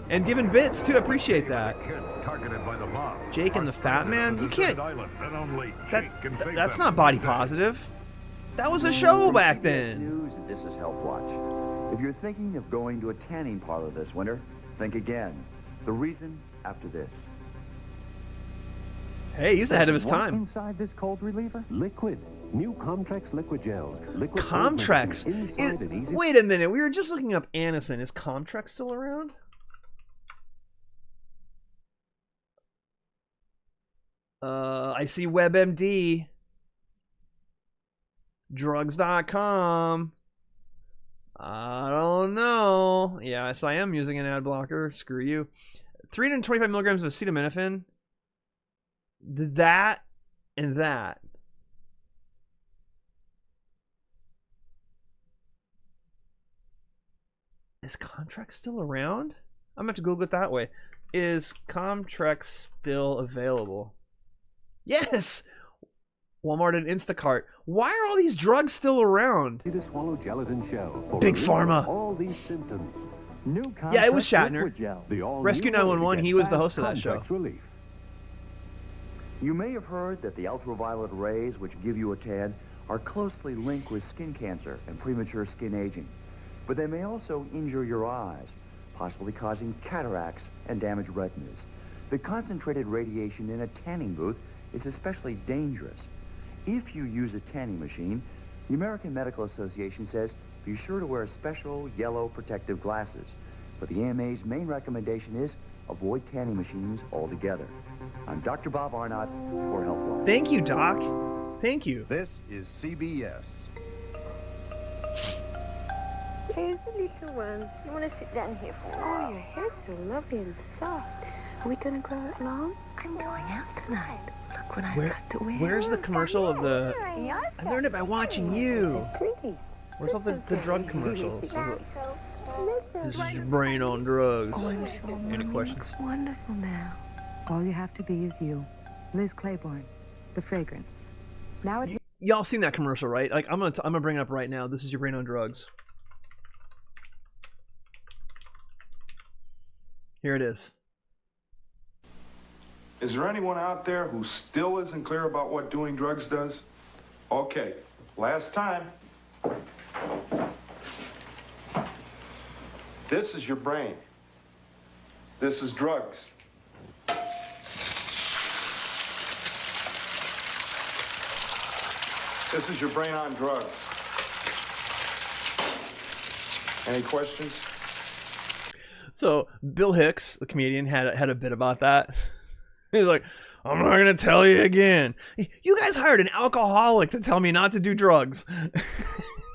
and giving bits too. I appreciate that. Targeted by the mob. Jake and the Fat Man. You can't. That's not body positive. That was a show back then. This is Health Watch. If you're thinking of going to a tanning parlor this winter, think again. The reason after this. Hey, he's ahead of his time. Inside this cold reliever? Liquid. New Comtrex liquid gels. Liquid Comtrex. Wait a minute. We were just looking up Anison. Is Comtrex still around? I see WebMD. Drugs.com. I don't know. Yes, I am using an ad blocker. Screw you. 325 milligrams of acetaminophen. That and that. Is Comtrex still around? I'm gonna have to Google it that way. Is Comtrex still available? Yes! Walmart and Instacart. Why are all these drugs still around? To swallow gelatin shell. Big Pharma. All these symptoms. New Yeah, it was Comtrex Shatner. liquid gel. Rescue 911, he was the host of that show. Relief. You may have heard that the ultraviolet rays, which give you a tan, are closely linked with skin cancer and premature skin aging. But they may also injure your eyes, possibly causing cataracts and damaged retinas. The concentrated radiation in a tanning booth is especially dangerous. If you use a tanning machine, the American Medical Association says be sure to wear special yellow protective glasses. But the AMA's main recommendation is avoid tanning machines altogether. I'm Dr. Bob Arnott for Health Watch. Thank you, Doc. Thank you. This is CBS. Here's the little one. You want to sit down here for a while? Oh, your hair's so lovely and soft. Are we going to grow it long? I'm going out tonight. Look what I've got to wear. Where's the commercial of the... I learned it by watching you. Where's all the drug commercials? This is your brain on drugs. Any questions? Looks wonderful now. All you have to be is you. Liz Claiborne, the fragrance. Now it's... Y'all seen that commercial, right? Like, I'm gonna bring it up right now. This is your brain on drugs. Here it is. Is there anyone out there who still isn't clear about what doing drugs does? Okay, last time. This is your brain. This is drugs. This is your brain on drugs. Any questions? So Bill Hicks, the comedian, had a bit about that. He's like, I'm not gonna tell you again. You guys hired an alcoholic to tell me not to do drugs.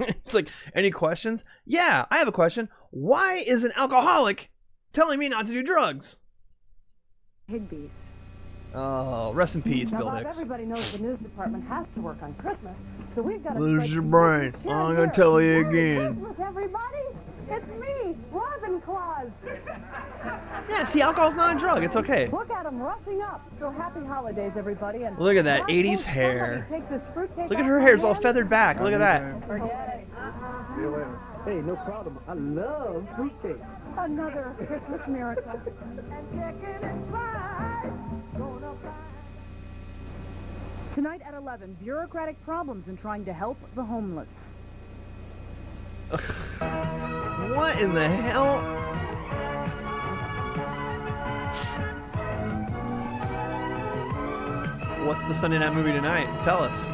It's like, any questions? Yeah, I have a question. Why is an alcoholic telling me not to do drugs? Higbees. Oh, rest in peace, Now, Bill Bob, Hicks. everybody knows the news department has to work on Christmas, so we've got to... Lose your brain. I'm gonna tell you again. Christmas, everybody! It's me, Robin Claus! Yeah, see, alcohol's not a drug. It's okay. Look at him rushing up. So happy holidays, everybody. And Look at that 80s hair. take this fruitcake Look at off her my hair's all hand. feathered back. Look at that. Forget it. See you later. Hey, no problem. I love fruitcake. Another Christmas miracle. Tonight at 11, bureaucratic problems in trying to help the homeless. What in the hell? What's the Sunday night movie tonight? Tell us.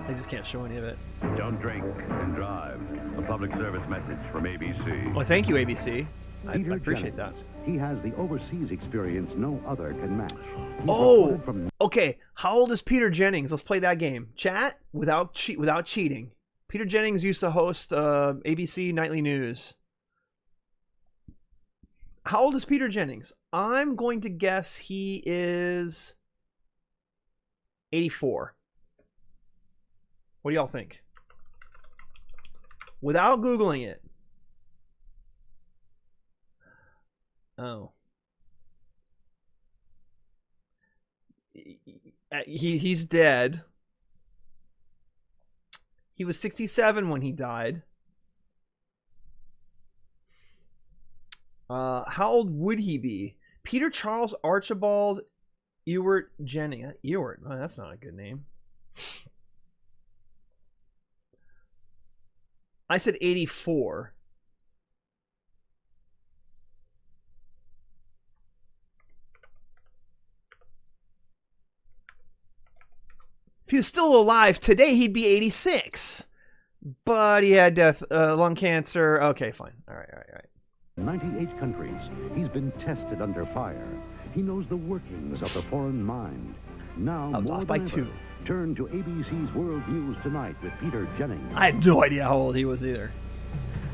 They just can't show any of it. Don't drink and drive. A public service message from ABC. Well, thank you, ABC. I Peter appreciate that. Jennings. He has the overseas experience no other can match. He's Oh, reported from okay. How old is Peter Jennings? Let's play that game. Chat without cheating. Peter Jennings used to host ABC Nightly News. How old is Peter Jennings? I'm going to guess he is 84. What do y'all think? Without Googling it. Oh. He's dead. He was 67 when he died. How old would he be? Peter Charles Archibald Ewart Jennings. Ewart. Oh, that's not a good name. I said 84. If he was still alive today, he'd be 86. But he had lung cancer. Okay, fine. All right. 98 countries. He's been tested under fire. He knows the workings of the foreign mind. Now, I was more off by than ever, 2. turn to ABC's World News Tonight with Peter Jennings. I had no idea how old he was either.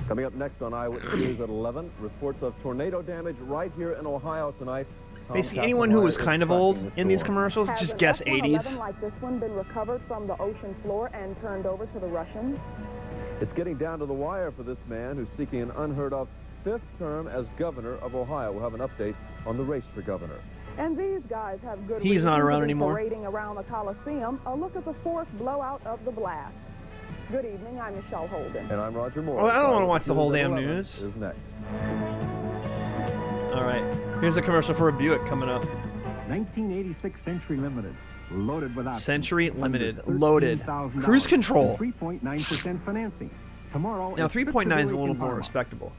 Coming up next on Eyewitness News at 11, reports of tornado damage right here in Ohio tonight. Basically, anyone who was kind of old in these commercials, just guess 80s. Like this one been recovered from the ocean floor and turned over to the Russians? It's getting down to the wire for this man who's seeking an unheard of 5th term as governor of Ohio. We'll have an update on the race for governor. And these guys have good He's not reason around to be anymore. parading around the Coliseum. A look at the fourth blowout of the blast. Good evening, I'm Michelle Holden. And I'm Roger Moore. Oh, I don't want to watch the whole damn 11 news. Is next. All right, here's a commercial for a Buick coming up. 1986 Century Limited, loaded with options. Century Limited, loaded. Cruise control. 3.9% financing. Tomorrow. Now 3.9 is a little more respectable.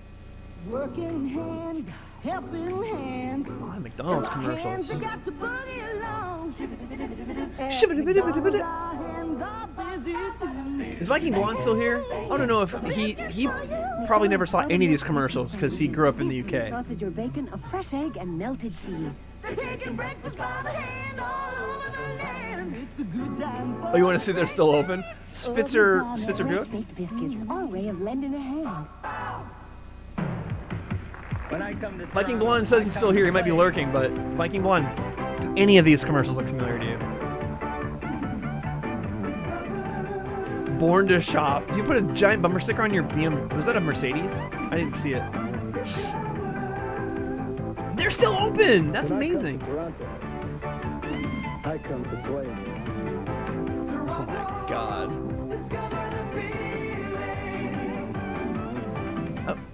Working hand, helping hand. A lot of McDonald's commercials. Is Viking Blonde still here? I don't know if he probably never saw any of these commercials because he grew up in the UK. Sausage or bacon, a fresh egg, and melted cheese. Oh, you want to see they're still open? Spitzer Buick? Baked biscuits, our way of lending a hand. Viking Blonde says he's still here. He might be lurking, but Viking Blonde, any of these commercials look familiar to you? Born to Shop. You put a giant bumper sticker on your BM. Was that a Mercedes? I didn't see it. They're still open. That's amazing. I come to play. Oh my god.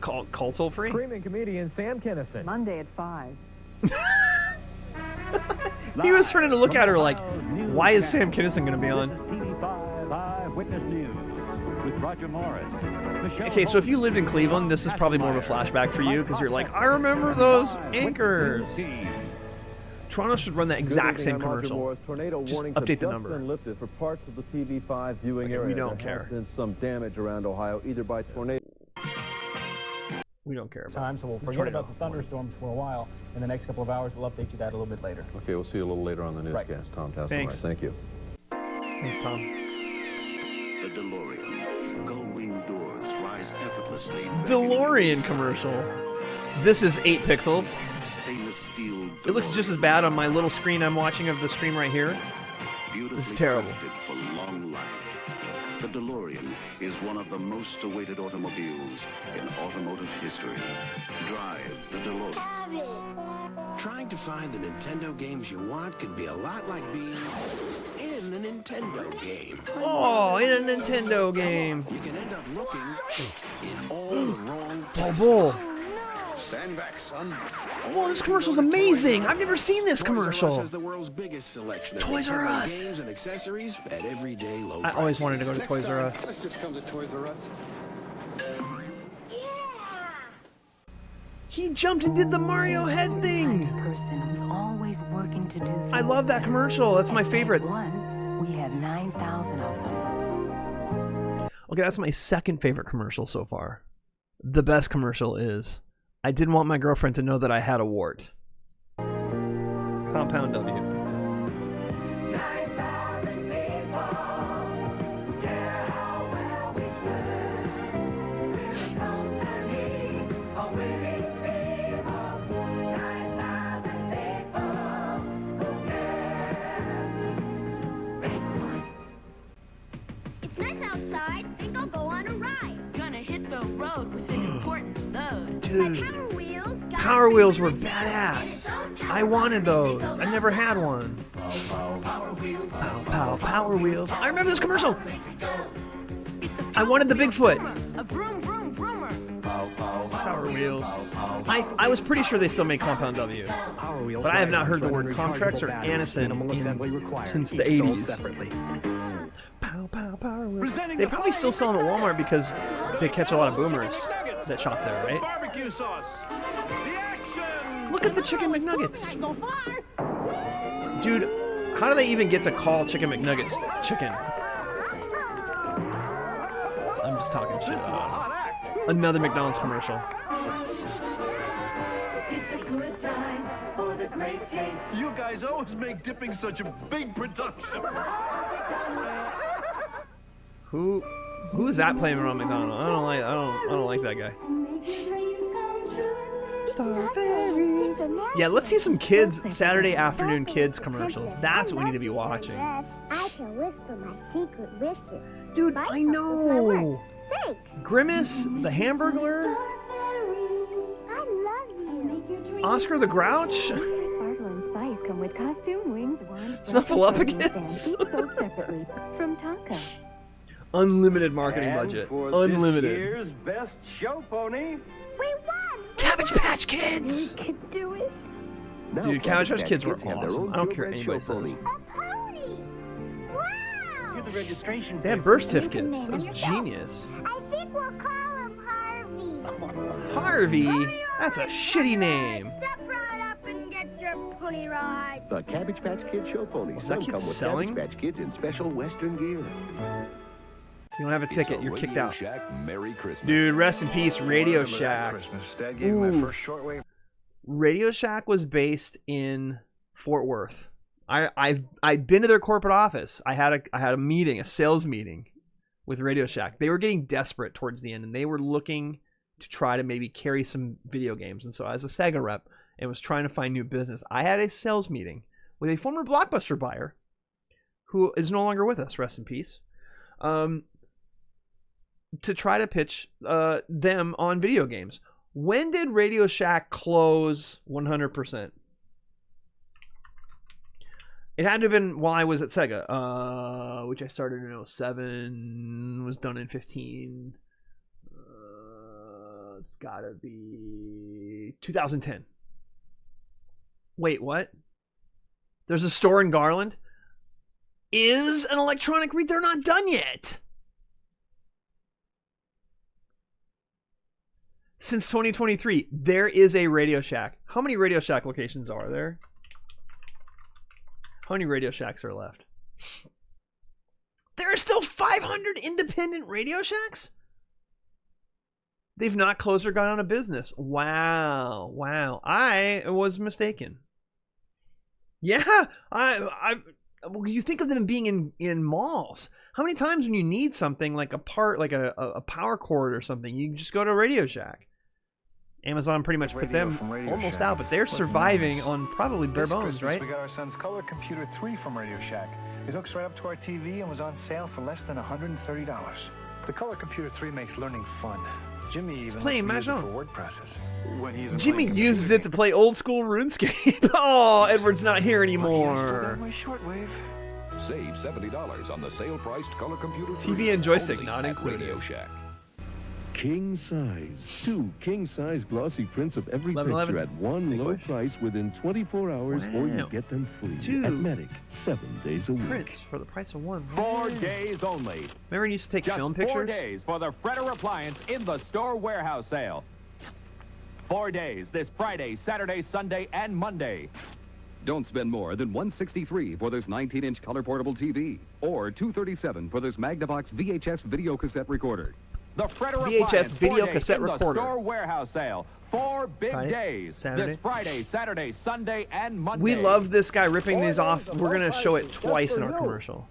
Call toll free? Screaming comedian Sam Kinison. Monday at 5. He was starting to look at her like, why is Sam Kinison going to be on? Eyewitness News with Roger Morris. Okay, so if you lived in Cleveland, this is probably more of a flashback for you because you're like, I remember those anchors. Toronto should run that exact same commercial. Just update the number. Lifted for parts of the TV5 viewing area. We don't There care. has been some damage around Ohio, either by tornado. We don't care about time, so we'll forget about the thunderstorms for a while. In the next couple of hours, we'll update you that a little bit later. Okay, we'll see you a little later on the newscast. Tom Tasselmeyer. Thanks. Thank you. Thanks, Tom. The DeLorean. Gull-wing doors rise effortlessly. DeLorean commercial. This is 8 pixels. Stainless steel. It looks just as bad on my little screen I'm watching of the stream right here. It's terrible. For long life. The DeLorean is one of the most awaited automobiles in automotive history. Drive the DeLorean. Trying to find the Nintendo games you want could be a lot like being in a Nintendo game. Oh, in a Nintendo game. You can end up looking in all the wrong Oh, places. bull. Stand back, son. Whoa, this commercial's amazing. I've never seen this commercial. Has the world's biggest selection of Toys R Nintendo Us. games and accessories at everyday low I always wanted to go to Toys R Us. Let's just come to Toys R Us. He jumped and did the Mario head thing. Person who's always working to do I love that commercial. That's my favorite. one. We have 9,000 of them. Okay, that's my second favorite commercial so far. The best commercial is I didn't want my girlfriend to know that I had a wart. Compound W. It's nice outside. Think I'll go on a ride. Gonna hit the road with an important load. Dude. My Power Wheels. Power Wheels were badass. I wanted those. I never had one. Pow, pow, Power Wheels. I remember this commercial. I wanted the Bigfoot. A broom, broom, broomer. Power Wheels. I was pretty sure they still make Compound W. But I have not heard the word Comtrex or Anison since the 80s. Pow, pow, Power Wheels. They probably still sell them at Walmart because they catch a lot of boomers that shop there, right? Barbecue sauce. The action. Look at the Chicken McNuggets. Dude, how do they even get to call Chicken McNuggets chicken? I'm just talking shit. Another McDonald's commercial. You guys always make dipping such a big production. Who is that playing around McDonald? I don't like that guy. Strawberries. Yeah, let's see some kids Saturday afternoon kids commercials. That's what we need to be watching. I can whisper my secret wishes. Dude, I know. Grimace, the Hamburglar, I love you. Oscar the Grouch, Sparkle and Spice come with costume, wings, wands, Snuffleupagus. sold separately from Tonka. Unlimited marketing budget. Unlimited. Here's best show pony. We won. Cabbage Patch Kids. We could do it. Dude, Cabbage Patch Kids were awesome. I don't care what anybody says. A pony. Wow. Here's the registration. They had burst tiff kits. That was genius. I think we'll call him Harvey. Harvey? That's a shitty name. Step right up and get your pony ride. The Cabbage Patch Kid show pony. that kid selling? Cabbage Patch Kids in special Western gear. You don't have a ticket, you're kicked out. Shack Merry Christmas. Dude, rest in peace, Radio Shack. Dad gave me my first shortwave. Radio Shack was based in Fort Worth. I've been to their corporate office. I had a meeting, a sales meeting with Radio Shack. They were getting desperate towards the end, and they were looking to try to maybe carry some video games. And so as a Sega rep and was trying to find new business, I had a sales meeting with a former Blockbuster buyer who is no longer with us, rest in peace, to try to pitch them on video games. When did Radio Shack close 100%? It had to have been while I was at Sega, which I started in 07, was done in 15. It's gotta be 2010. Wait, what? There's a store in Garland? Is an electronic read? They're not done yet. Since 2023, there is a Radio Shack. How many Radio Shack locations are there? How many Radio Shacks are left? There are still 500 independent Radio Shacks? They've not closed or gone out of business. Wow. Wow. I was mistaken. Yeah. Well, you think of them being in malls. How many times when you need something like a part, like a power cord or something, you just go to Radio Shack? Amazon pretty much put them almost out, but they're surviving on probably bare bones, right? We got our son's Color Computer 3 from Radio Shack. It hooks right up to our TV and was on sale for less than $130. The Color Computer 3 makes learning fun. Jimmy even playing lets me use it Mahjong. for word processor. When he isn't Jimmy playing uses computer it to play old school RuneScape. Oh, Edward's not here games. anymore. My shortwave. Save $70 on the sale-priced Color Computer TV and joystick only not at included. Radio Shack. King size. 2 king-size glossy prints of every 11. picture at one low price within 24 hours, or you Wow. get them free. 2 At Medic, 7 days a week. Prints for the price of 1. 4 days only. Remember when you used to take Just film 4 pictures? days for the Fredder appliance in the store warehouse sale. 4 days this Friday, Saturday, Sunday, and Monday. Don't spend more than $163 for this 19-inch color portable TV, or $237 for this Magnavox VHS video cassette recorder. The Fredder VHS appliance, 4 video days cassette in recorder. The store warehouse sale. 4 big Friday, days. Saturday. This Friday, Saturday, Sunday, and Monday. We love this guy ripping these off. of We're going to low show it prices twice just in for our you. commercial.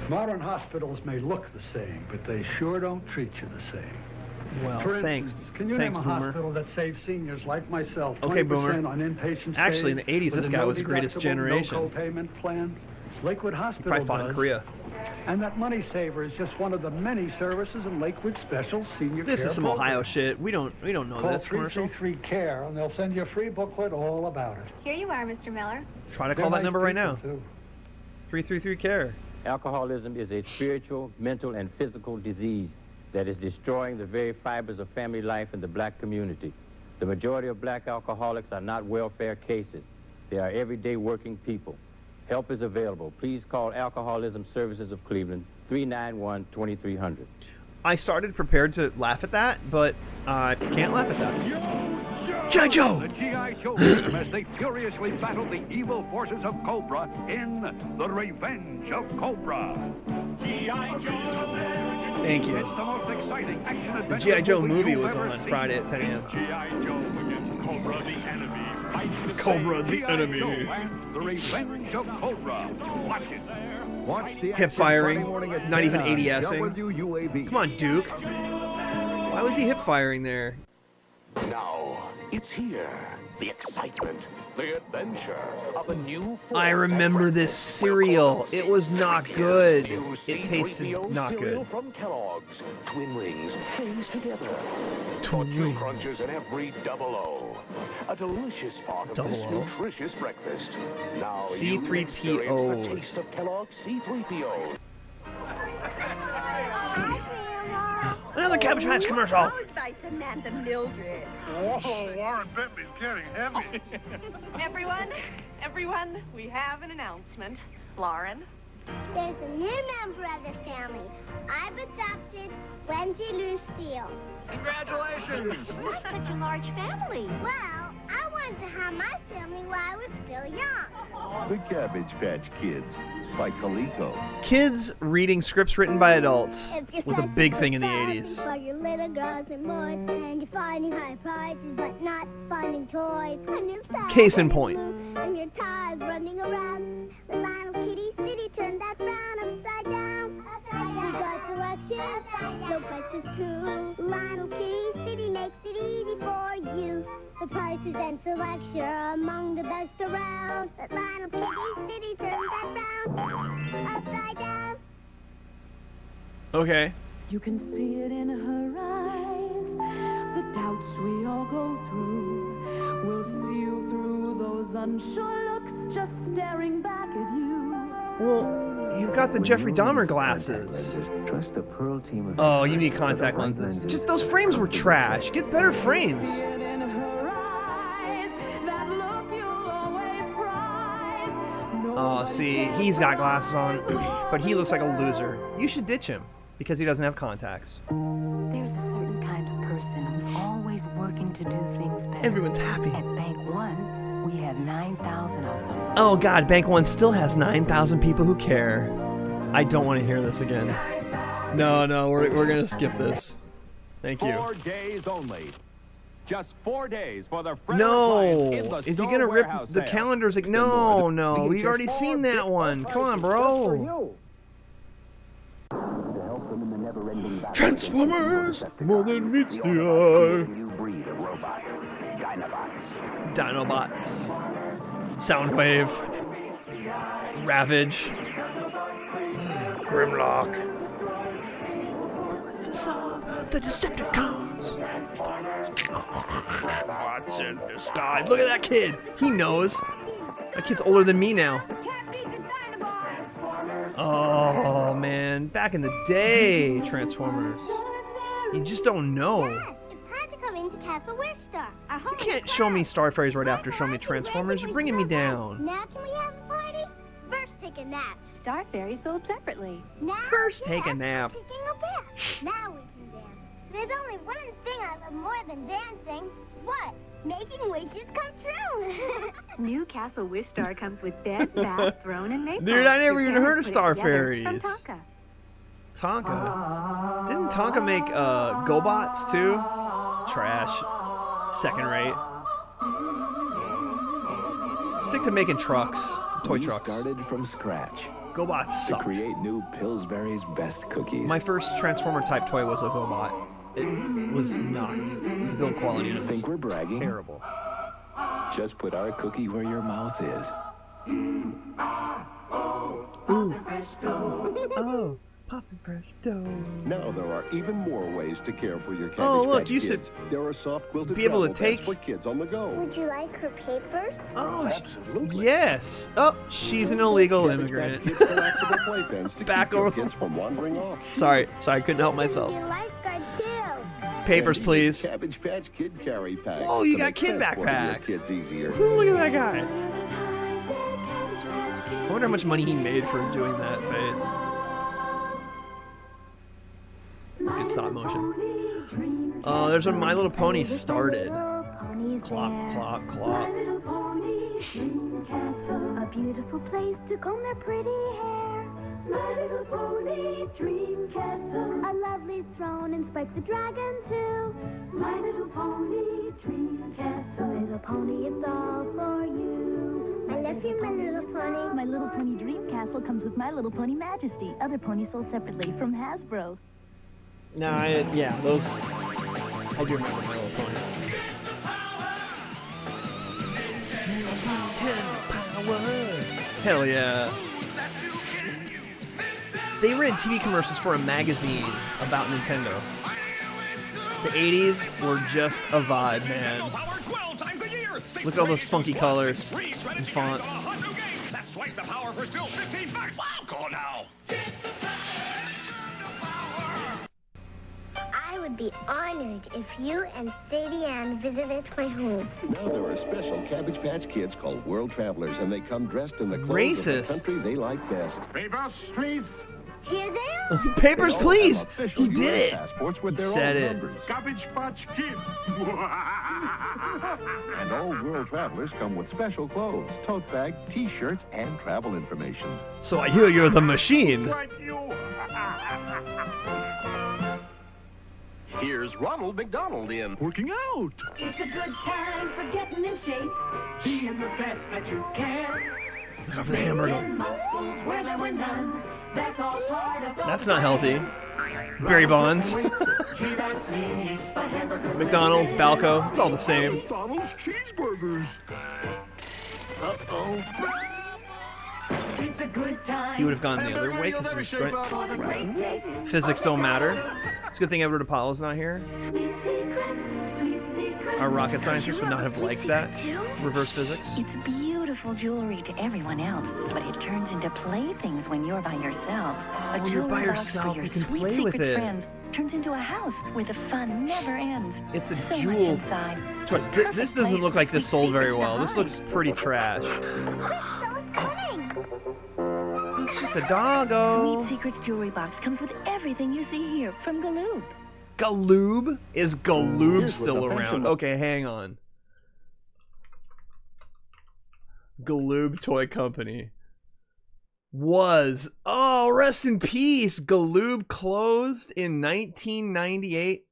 Modern hospitals may look the same, but they sure don't treat you the same. Well, For thanks. instance, can you Thanks, name a Boomer. hospital that saves seniors like myself Okay, 20% Boomer. on inpatient Actually, in stays the 80s, with this a guy no was greatest deductible, generation. No co-payment plan? Lakewood Hospital Probably fought in does. Korea. And that Money Saver is just one of the many services in Lakewood Special Senior This Care is some program. Ohio shit. We don't know Call this commercial. 333-CARE, and they'll send you a free booklet all about it. Here you are, Mr. Miller. Try to They're call that nice number right people, now. too. 333-CARE. Alcoholism is a spiritual, mental, and physical disease that is destroying the very fibers of family life in the black community. The majority of black alcoholics are not welfare cases. They are everyday working people. Help is available. Please call Alcoholism Services of Cleveland, 391-2300. I started prepared to laugh at that, but I can't laugh at that. G.I. Joe! The G.I. Joe team as they furiously battle the evil forces of Cobra in The Revenge of Cobra. G.I. Joe! Thank you. It's the most exciting action The adventure G.I. Joe movie movie you've was ever on seen. Friday at 10 a.m. G.I. Joe against Cobra the enemy. Fight to Cobra save the G.I. enemy. Joe and The Revenge of Cobra. Watch it. Watch the Hip action firing, Friday morning at not 10 even on ADSing. WUAB. Come on, Duke. Why was he hip firing there? Now, it's here. The excitement, the adventure of a new I remember this cereal. It was not good. It tasted not cereal good. from Kellogg's. Twin rings phase together. Twin For 2 rings. crunches in every double-O. A delicious part of this Double O. nutritious breakfast. Now C3POs. you experience the taste of Kellogg's C3PO. Another Cabbage Patch commercial. How nice, Amanda Mildred. Whoa, Warren Bentley's getting heavy. Everyone, we have an announcement. Lauren? There's a new member of the family. I've adopted Wendy Lucille. Congratulations. Why such a large family? Well, I wanted to have my family while I was still young. The Cabbage Patch Kids by Coleco. Kids reading scripts written by adults was a big thing in the 80s. For your little girls and boys, and you're finding high prices, but not finding toys. And you're sad Case in and point. blue, and your tired running around. The Lionel Kitty City turned that frown upside down. We got selection, no prices true. Lionel Kitty City makes it easy for you. The prices and selection are among the best around. The Lionel Kitty City turned that frown upside down. Okay. You can see it in her eyes, the doubts we all go through. We'll see you through those unsure looks, just staring back at you. Well, you've got the Jeffrey Dahmer glasses. Trust the Pearl team of Oh, you need contact lenses. Just those frames were trash. Get better frames. Oh, see, he's got glasses on, but he looks like a loser. You should ditch him. because he doesn't have contacts. There's a certain kind of person who's always working to do things better. Everyone's happy. At Bank One, we have 9,000 of them. Oh God, Bank One still has 9,000 people who care. I don't want to hear this again. No, we're gonna skip this. Thank you. 4 days only. Just 4 days for the No, in the is he gonna rip warehouse the sale. calendars? Like, no, we've already seen that one. Come on, bro. Transformers, more than meets the eye. Dinobots, Soundwave, Ravage, Grimlock. The Decepticons. What's in the sky? Look at that kid. He knows. That kid's older than me now. Oh man, back in the day, Transformers. You just don't know. It's time to come into Castle Wistar. You can't show me Star Fairies right after showing me Transformers. You're bringing me down. Now can we have a party? First take a nap. Star Fairies sold separately. Now First take a nap. taking a bath. Now we can dance. There's only one thing I love more than dancing. What? Making wishes come true. New Castle Wistar comes with bed, bath, throne, and maple. Dude, I never even Your heard of parents put it Star together Fairies. from Tonka. Tonka? Didn't Tonka make GoBots too? Trash. Second rate. Stick to making trucks. Toy trucks. Started from scratch. GoBots sucked. To create new Pillsbury's best cookies. My first Transformer type toy was a GoBot. It was not. The build quality in it was we're bragging? terrible. Just put our cookie where your mouth is. Ooh. Oh. Poppin' fresh dough. Now there are even more ways to care for your Cabbage Oh, look, Patch you Kids. should There are soft quilted be able to travel take- bags for kids on the go. Would you like her papers? Oh, Absolutely. yes. Oh, she's an illegal Cabbage immigrant. Patch Kids collapsible playpens to Back keep your over. kids from wandering off. Sorry, I couldn't help myself. You lifeguard too. Papers, please. Cabbage Patch Kid carry packs. Oh, you to got make kid transporting your backpacks. kids easier. Look at that guy. I wonder how much money he made for doing that face. Good stop motion. Oh, there's when My Little Pony started. Clop, clop, clop. A beautiful place to comb their pretty hair. My Little Pony Dream Castle. A lovely throne and Spike the Dragon too. My Little Pony Dream Castle. Little Pony, it's all for you. I love you, My Little Pony. My Little Pony Dream Castle comes with My Little Pony Majesty. Other ponies sold separately from Hasbro. Nah, yeah, those. I do remember My Little Pony. Power. Hell yeah. They ran TV commercials for a magazine about Nintendo. The 80's were just a vibe, man. Look at all those funky colors and fonts. That's twice the power for still 15 bucks. Wow, go now. I would be honored if you and Sadie Ann visited my home. Now there are special Cabbage Patch Kids called World Travelers, and they come dressed in the clothes Racist. of the country they like best. Papers, please. Here they are. Papers, They all please! have official He did US it! passports with He their said own it. numbers. Cabbage Patch Kid. And all World Travelers come with special clothes, tote bag, T-shirts, and travel information. So I hear you're the machine. Here's Ronald McDonald in Working out. It's a good time for getting in shape. Being the best that you can. Look out for the hamburger. Muscles where there were none. That's all part of the That's not healthy. Barry Bonds. McDonald's, Balco, it's all the same. McDonald's cheeseburgers. Uh-oh. It's a good time. He would have gone the other way because physics don't matter. It's a good thing Edward Apollo's not here. Our rocket scientists would not have liked that. Reverse physics. It's beautiful jewelry to everyone else, but it turns into playthings when you're by yourself. Oh, when you're by yourself, you can play with it. Friends turns into a house where the fun never ends. It's a So jewel. much inside. This doesn't look like this sold very well. This looks pretty trash. What's so exciting? It's just a doggo. Sweet Secrets jewelry box comes with everything you see here from Galoob. Galoob? Is Galoob still around? Okay, hang on. Galoob Toy Company. Was. Oh, rest in peace. Galoob closed in 1998.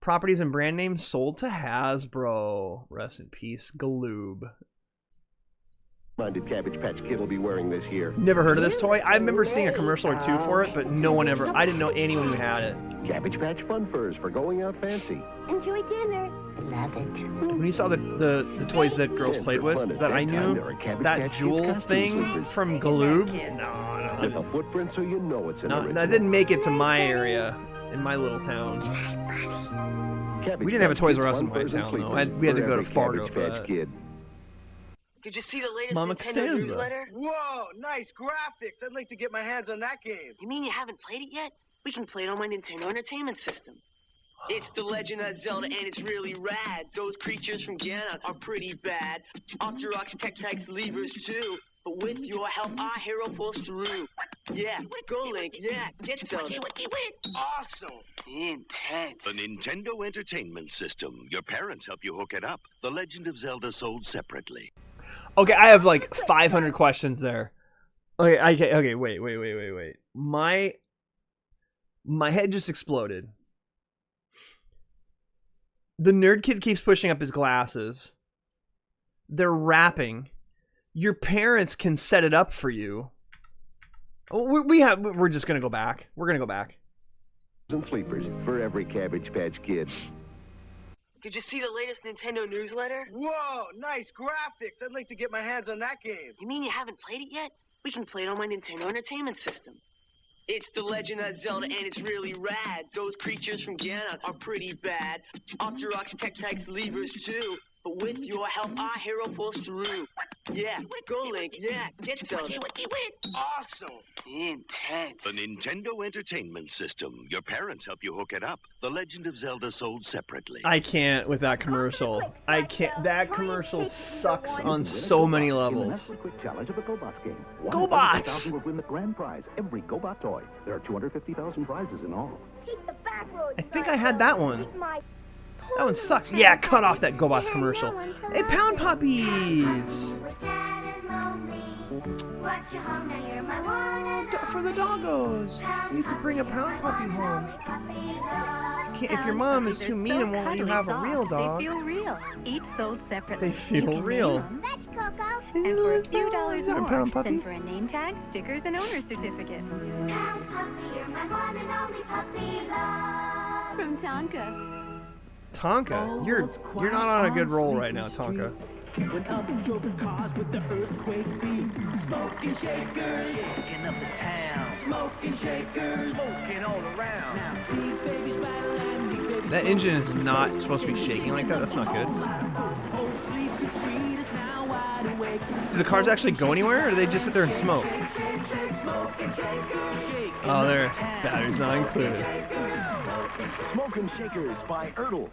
Properties and brand names sold to Hasbro. Rest in peace, Galoob. Minded Cabbage Patch Kid will be wearing this year. Never heard of this toy. I remember seeing a commercial or two for it, but no one ever. I didn't know anyone who had it. Cabbage Patch Fun Furs for going out fancy. Enjoy dinner. Love it. When you saw the toys that girls played with, that I knew, that jewel thing from Galoob. No. With a footprint so you know it's an original. That didn't make it to my area, in my little town. We didn't have a Toys R Us in my town, though. We had to go to Fargo for that. Did you see the latest Mama Nintendo Costanza. newsletter? Whoa, nice graphics. I'd like to get my hands on that game. You mean you haven't played it yet? We can play it on my Nintendo Entertainment System. It's The Legend of Zelda, and it's really rad. Those creatures from Ganon are pretty bad. Octoroks, Tectites, Levers, too. But with your help, our hero pulls through. Yeah, go Link, yeah, get Zelda. Awesome. Intense. The Nintendo Entertainment System. Your parents help you hook it up. The Legend of Zelda sold separately. Okay, I have like 500 questions there. Okay, wait. My head just exploded. The nerd kid keeps pushing up his glasses. They're rapping. Your parents can set it up for you. We're just gonna go back. We're gonna go back. And sleepers for every Cabbage Patch Kid. Did you see the latest Nintendo newsletter? Whoa, nice graphics. I'd like to get my hands on that game. You mean you haven't played it yet? We can play it on my Nintendo Entertainment System. It's The Legend of Zelda, and it's really rad. Those creatures from Ganon are pretty bad. Octoroks, Tectites, Levers, too. But with your help, our hero pulls through. Yeah, go Link, yeah, get Zelda. Awesome. Intense. The Nintendo Entertainment System. Your parents help you hook it up. The Legend of Zelda sold separately. I can't with that commercial. I can't. That commercial sucks on so many levels. GoBots! Will win the grand prize. Every GoBot toy. There are 250,000 prizes in all. I think I had that one. That one sucks. Yeah, cut off that GoBots commercial. Hey, Pound Puppies! For the doggos. You could bring a Pound Puppy home. If your mom is too mean and won't let you have a real dog. They feel real. Each sold separately. They feel real. And for a few dollars more, Pound Puppies? send for a name tag, stickers, and owner certificate. Pound Puppy, you're my one and only puppy love. From Tonka. Tonka, you're not on a good roll right now, Tonka. When up drove the cars with the earthquake beat, smoking shakers, shaking up the town, smoking shakers, smoking all around. Now these babies battle and these babies. That engine is not supposed to be shaking like that. That's not good. Do the cars actually go anywhere, or do they just sit there and smoke? Oh, their battery's not included. Smoking Shakers by Ertl.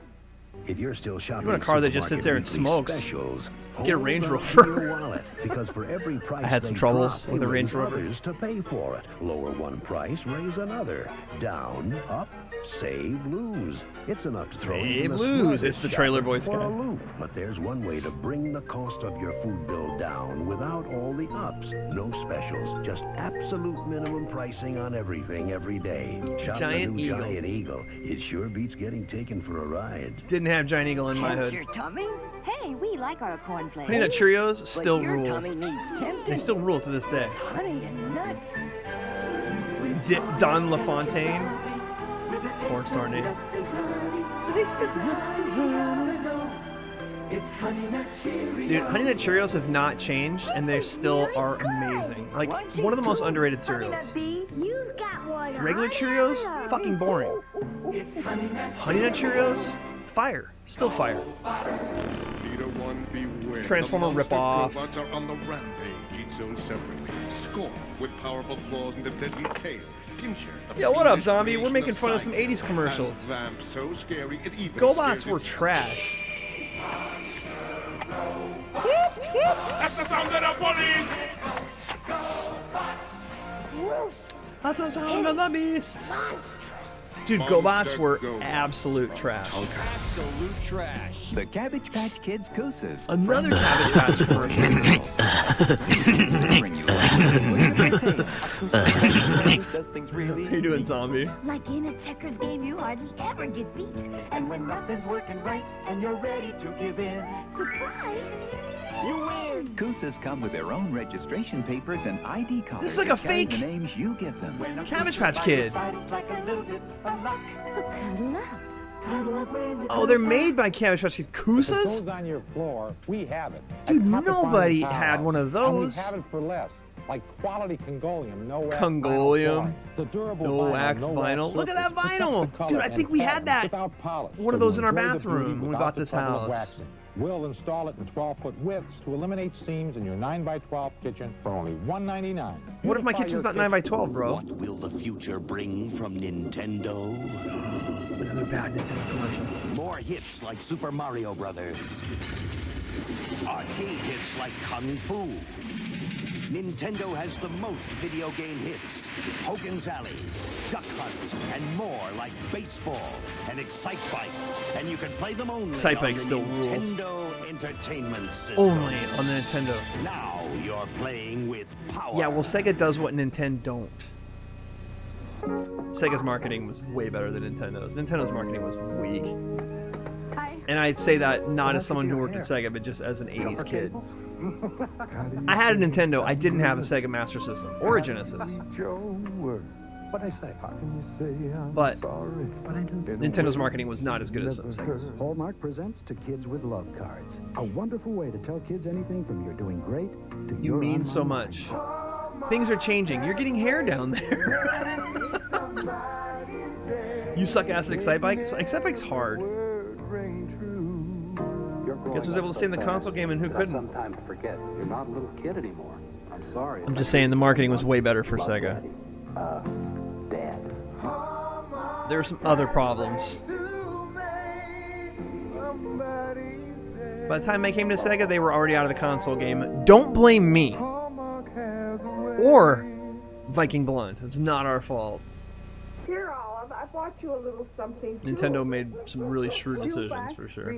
If you're still shopping, You want a car that just sits there and smokes? Specials, Get a Range Rover. Because for every price I had some they troubles drop, with a they Range raise Rover. others to pay for it. Lower one price, raise another. Down, up, save, lose. It's enough to throw Save, even the lose. smartest It's the Trailer shopper Boys for guy. a loop. But there's one way to bring the cost of your food bill down without all the ups. No specials, just absolute minimum pricing on everything every day. Shop the Giant new Eagle. Giant Eagle. It sure beats getting taken for a ride. Didn't have Giant Eagle in my hood. Your tummy? Hey, we like our cornflakes. Honey Nut Cheerios still But your rules. tummy needs tempting. They still rule to this day. Honey and nuts. Don LaFontaine. Pornstar name. Dude, Honey Nut Cheerios have not changed, and they still are amazing. Like, one of the most underrated cereals. Regular Cheerios, fucking boring. Honey Nut Cheerios, fire. Still fire. Transformer ripoff. Robots are on the rampage, each zone separately. Score with powerful claws and a deadly tail. Yo, what up, zombie? We're making fun of some 80s commercials. So scary, it even GoBots were trash. That's the sound of the police. That's the sound of the beast. Dude, GoBots were absolute trash. Absolute trash. The Cabbage Patch Kids Koosas. Another Cabbage Patch version. How you doing, zombie? Like in a checkers game, you hardly ever get beat. And when nothing's working right, and you're ready to give in, surprise, you win. Koosas come with their own registration papers and ID cards. This is like a fake the names you give them. Cabbage Patch Kid. Oh, they're made by Cabbage Patch Kid. Koosas? On your floor, we have it. Dude, nobody had one of those. We have it for less. Like quality Congolium, no wax Congolium, the durable no wax vinyl. Look at that vinyl, dude! I think we had that. One of those in our bathroom when we bought this house. We'll install it in 12-foot widths to eliminate seams in your 9x12 kitchen for only $199. What if my kitchen's not 9x12, bro? What will the future bring from Nintendo? Another bad Nintendo commercial. More hits like Super Mario Brothers. Arcade hits like Kung Fu. Nintendo has the most video game hits. Hogan's Alley, Duck Hunt, and more like baseball and Excite Bike. And you can play them only Excite on Bike the still rules. Nintendo Entertainment System. Only on the Nintendo. Now you're playing with power. Yeah, well, Sega does what Nintendo don't. Sega's marketing was way better than Nintendo's. Nintendo's marketing was weak. And I say that not as someone who worked at Sega, but just as an 80s kid. I had a Nintendo. I didn't have a Sega Master System or a Genesis. What I say? How can you say I'm But sorry? Nintendo's marketing was not as good as Sega's. Hallmark presents To Kids with Love Cards. A wonderful way to tell kids anything from you're doing great to You you're mean on so my much. Things are changing. You're getting hair down there. You suck ass at Excite Bike? Excite Bike's hard. Guess who's able to stay in the console game and who couldn't? Sometimes forget you're not a little kid anymore. I'm sorry. I'm just saying the marketing was way better for Sega. Dad. There were some other problems. By the time I came to Sega, they were already out of the console game. Don't blame me. Or Viking Blunt. It's not our fault. Here, Olive, I bought you a little something. Nintendo made some really shrewd decisions for sure.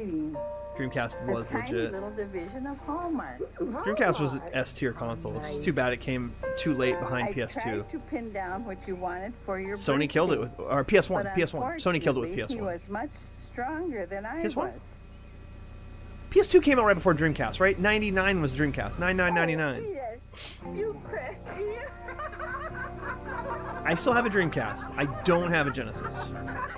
Dreamcast was legit. Little division of Hallmark. Dreamcast was an S-tier console. It's too bad it came too late behind PS2. I tried to pin down what you wanted for your Sony killed it with, or PS1. Sony killed it with PS1. He was much stronger than I PS1? was. PS2 came out right before Dreamcast, right? 99 was Dreamcast. 99.99. You crazy. I still have a Dreamcast. I don't have a Genesis.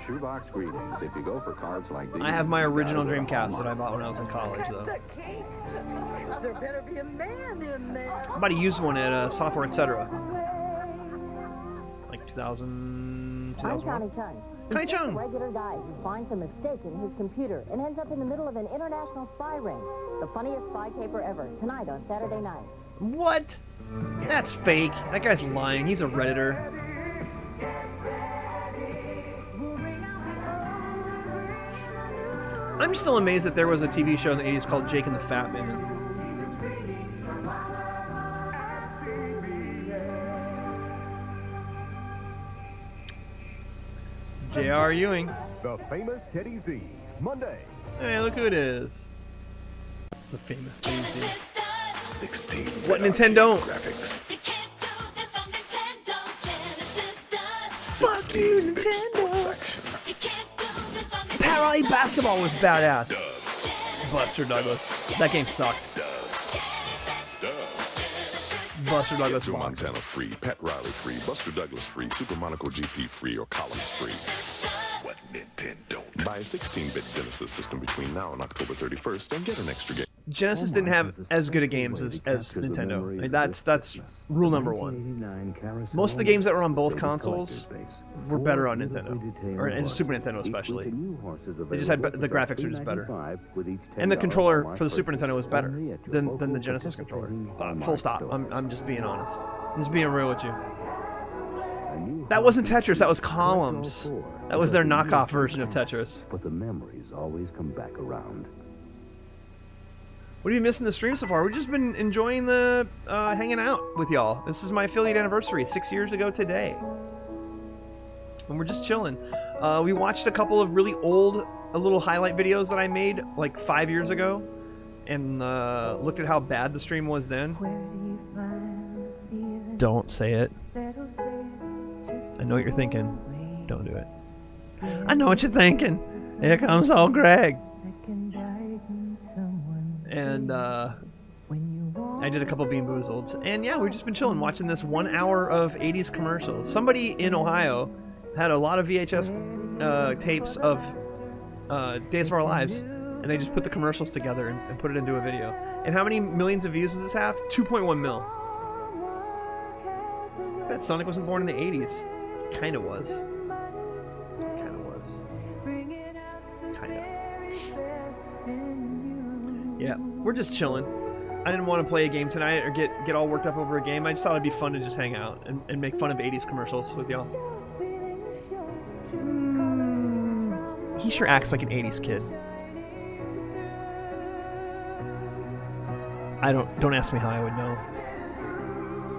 Shoebox greetings. If you go for cards like these, I have my original Dreamcast that I bought when I was in college, though. There better be a man in there. I'm about to use one at Software Etc. Like 2000. I'm Connie Chung. Connie He's just Chung. a regular guy who finds a mistake in his computer and ends up in the middle of an international spy ring. The funniest spy caper ever. Tonight on Saturday night. What? That's fake. That guy's lying. He's a Redditor. I'm still amazed that there was a TV show in the 80s called Jake and the Fat Man. J.R. Ewing. The famous Teddy Z. Monday. Hey, look who it is. The famous Teddy Z. 16. What Nintendo? Graphics. Fuck you, Nintendo! Parallel Basketball was badass. Buster Douglas. That game sucked. Buster Douglas Get Montana free, Pat Riley free, Buster Douglas free, Super Monaco GP free, or Collins free. What Nintendo? Buy a 16-bit Genesis system between now and October 31st and get an extra game. Genesis didn't have as good of games as Nintendo. Like, that's rule number one. Most of the games that were on both consoles were better on Nintendo, or Super Nintendo especially. They just had the graphics were just better, and the controller for the Super Nintendo was better than the Genesis controller. Full stop. I'm just being honest. I'm just being real with you. That wasn't Tetris. That was Columns. That was their knockoff version of Tetris. But the memories always come back around. What have you missed in the stream so far? We've just been enjoying the hanging out with y'all. This is my affiliate anniversary, 6 years ago today. And we're just chilling. We watched a couple of really old little highlight videos that I made like 5 years ago. And looked at how bad the stream was then. Don't say it. I know what you're thinking. Don't do it. I know what you're thinking. Here comes old Greg. And I did a couple Bean Boozleds. And yeah, we've just been chilling, watching this 1 hour of 80s commercials. Somebody in Ohio had a lot of VHS tapes of Days of Our Lives, and they just put the commercials together and put it into a video. And how many millions of views does this have? 2.1 mil. I bet Sonic wasn't born in the 80s. Kinda was. Kinda was. Kinda. Yeah, we're just chilling. I didn't want to play a game tonight or get all worked up over a game. I just thought it'd be fun to just hang out and make fun of 80s commercials with y'all. He sure acts like an 80s kid. Don't ask me how I would know.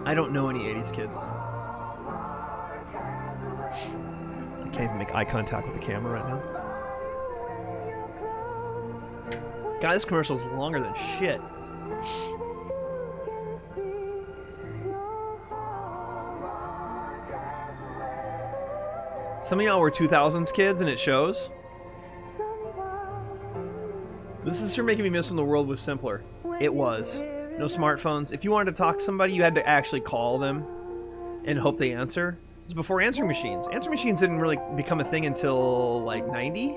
I don't know any 80s kids. I can't even make eye contact with the camera right now. God, this commercial is longer than shit. Some of y'all were 2000s kids and it shows. This is sure making me miss when the world was simpler. It was. No smartphones. If you wanted to talk to somebody, you had to actually call them and hope they answer. This was before answering machines. Answering machines didn't really become a thing until like 90?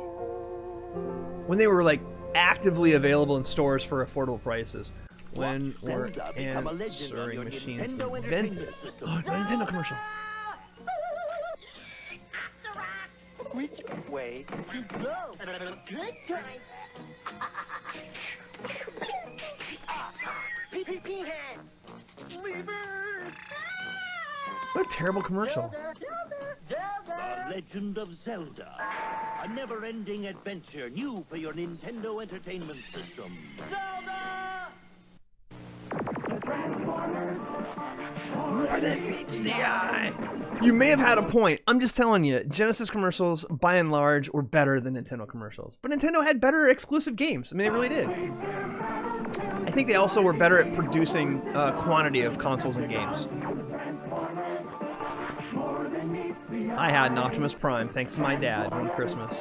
When they were like actively available in stores for affordable prices. When were answering machines invented? Oh, Nintendo commercial. Which way to go? Good time. PPP hand. What a terrible commercial. The Legend of Zelda. A never-ending adventure new for your Nintendo Entertainment System. Zelda! More than meets the eye. You may have had a point. I'm just telling you, Genesis commercials, by and large, were better than Nintendo commercials. But Nintendo had better exclusive games. I mean, they really did. I think they also were better at producing quantity of consoles and games. I had an Optimus Prime, thanks to my dad, one Christmas.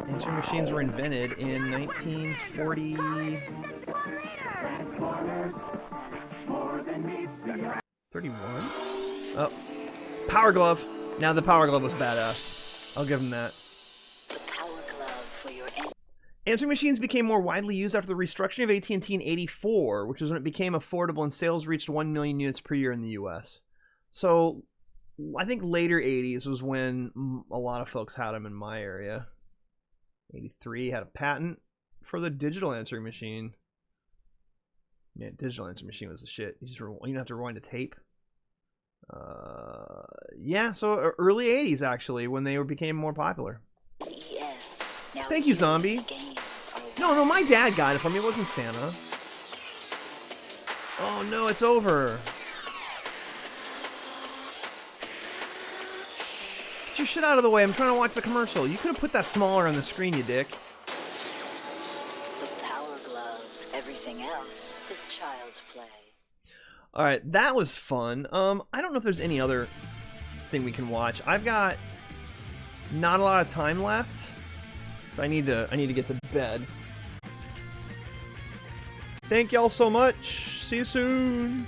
Answering machines were invented in 1940... 31? Oh. Power Glove. Now the Power Glove was badass. I'll give him that. The Power Glove for your Answering machines became more widely used after the restructuring of AT&T in '84, which was when it became affordable and sales reached 1 million units per year in the US. So, I think later 80s was when a lot of folks had them in my area. 83 had a patent for the digital answering machine. Yeah, digital answering machine was the shit. You didn't have to rewind a tape. Yeah, so early 80s actually, when they became more popular. Yes. Now thank you, Zombie. No, my dad got it for me. It wasn't Santa. Oh no, it's over. Get your shit out of the way. I'm trying to watch the commercial. You could have put that smaller on the screen, you dick. The Power Glove. Everything else is child's play. Alright, that was fun. I don't know if there's any other thing we can watch. I've got not a lot of time left, so I need to get to bed. Thank y'all so much. See you soon.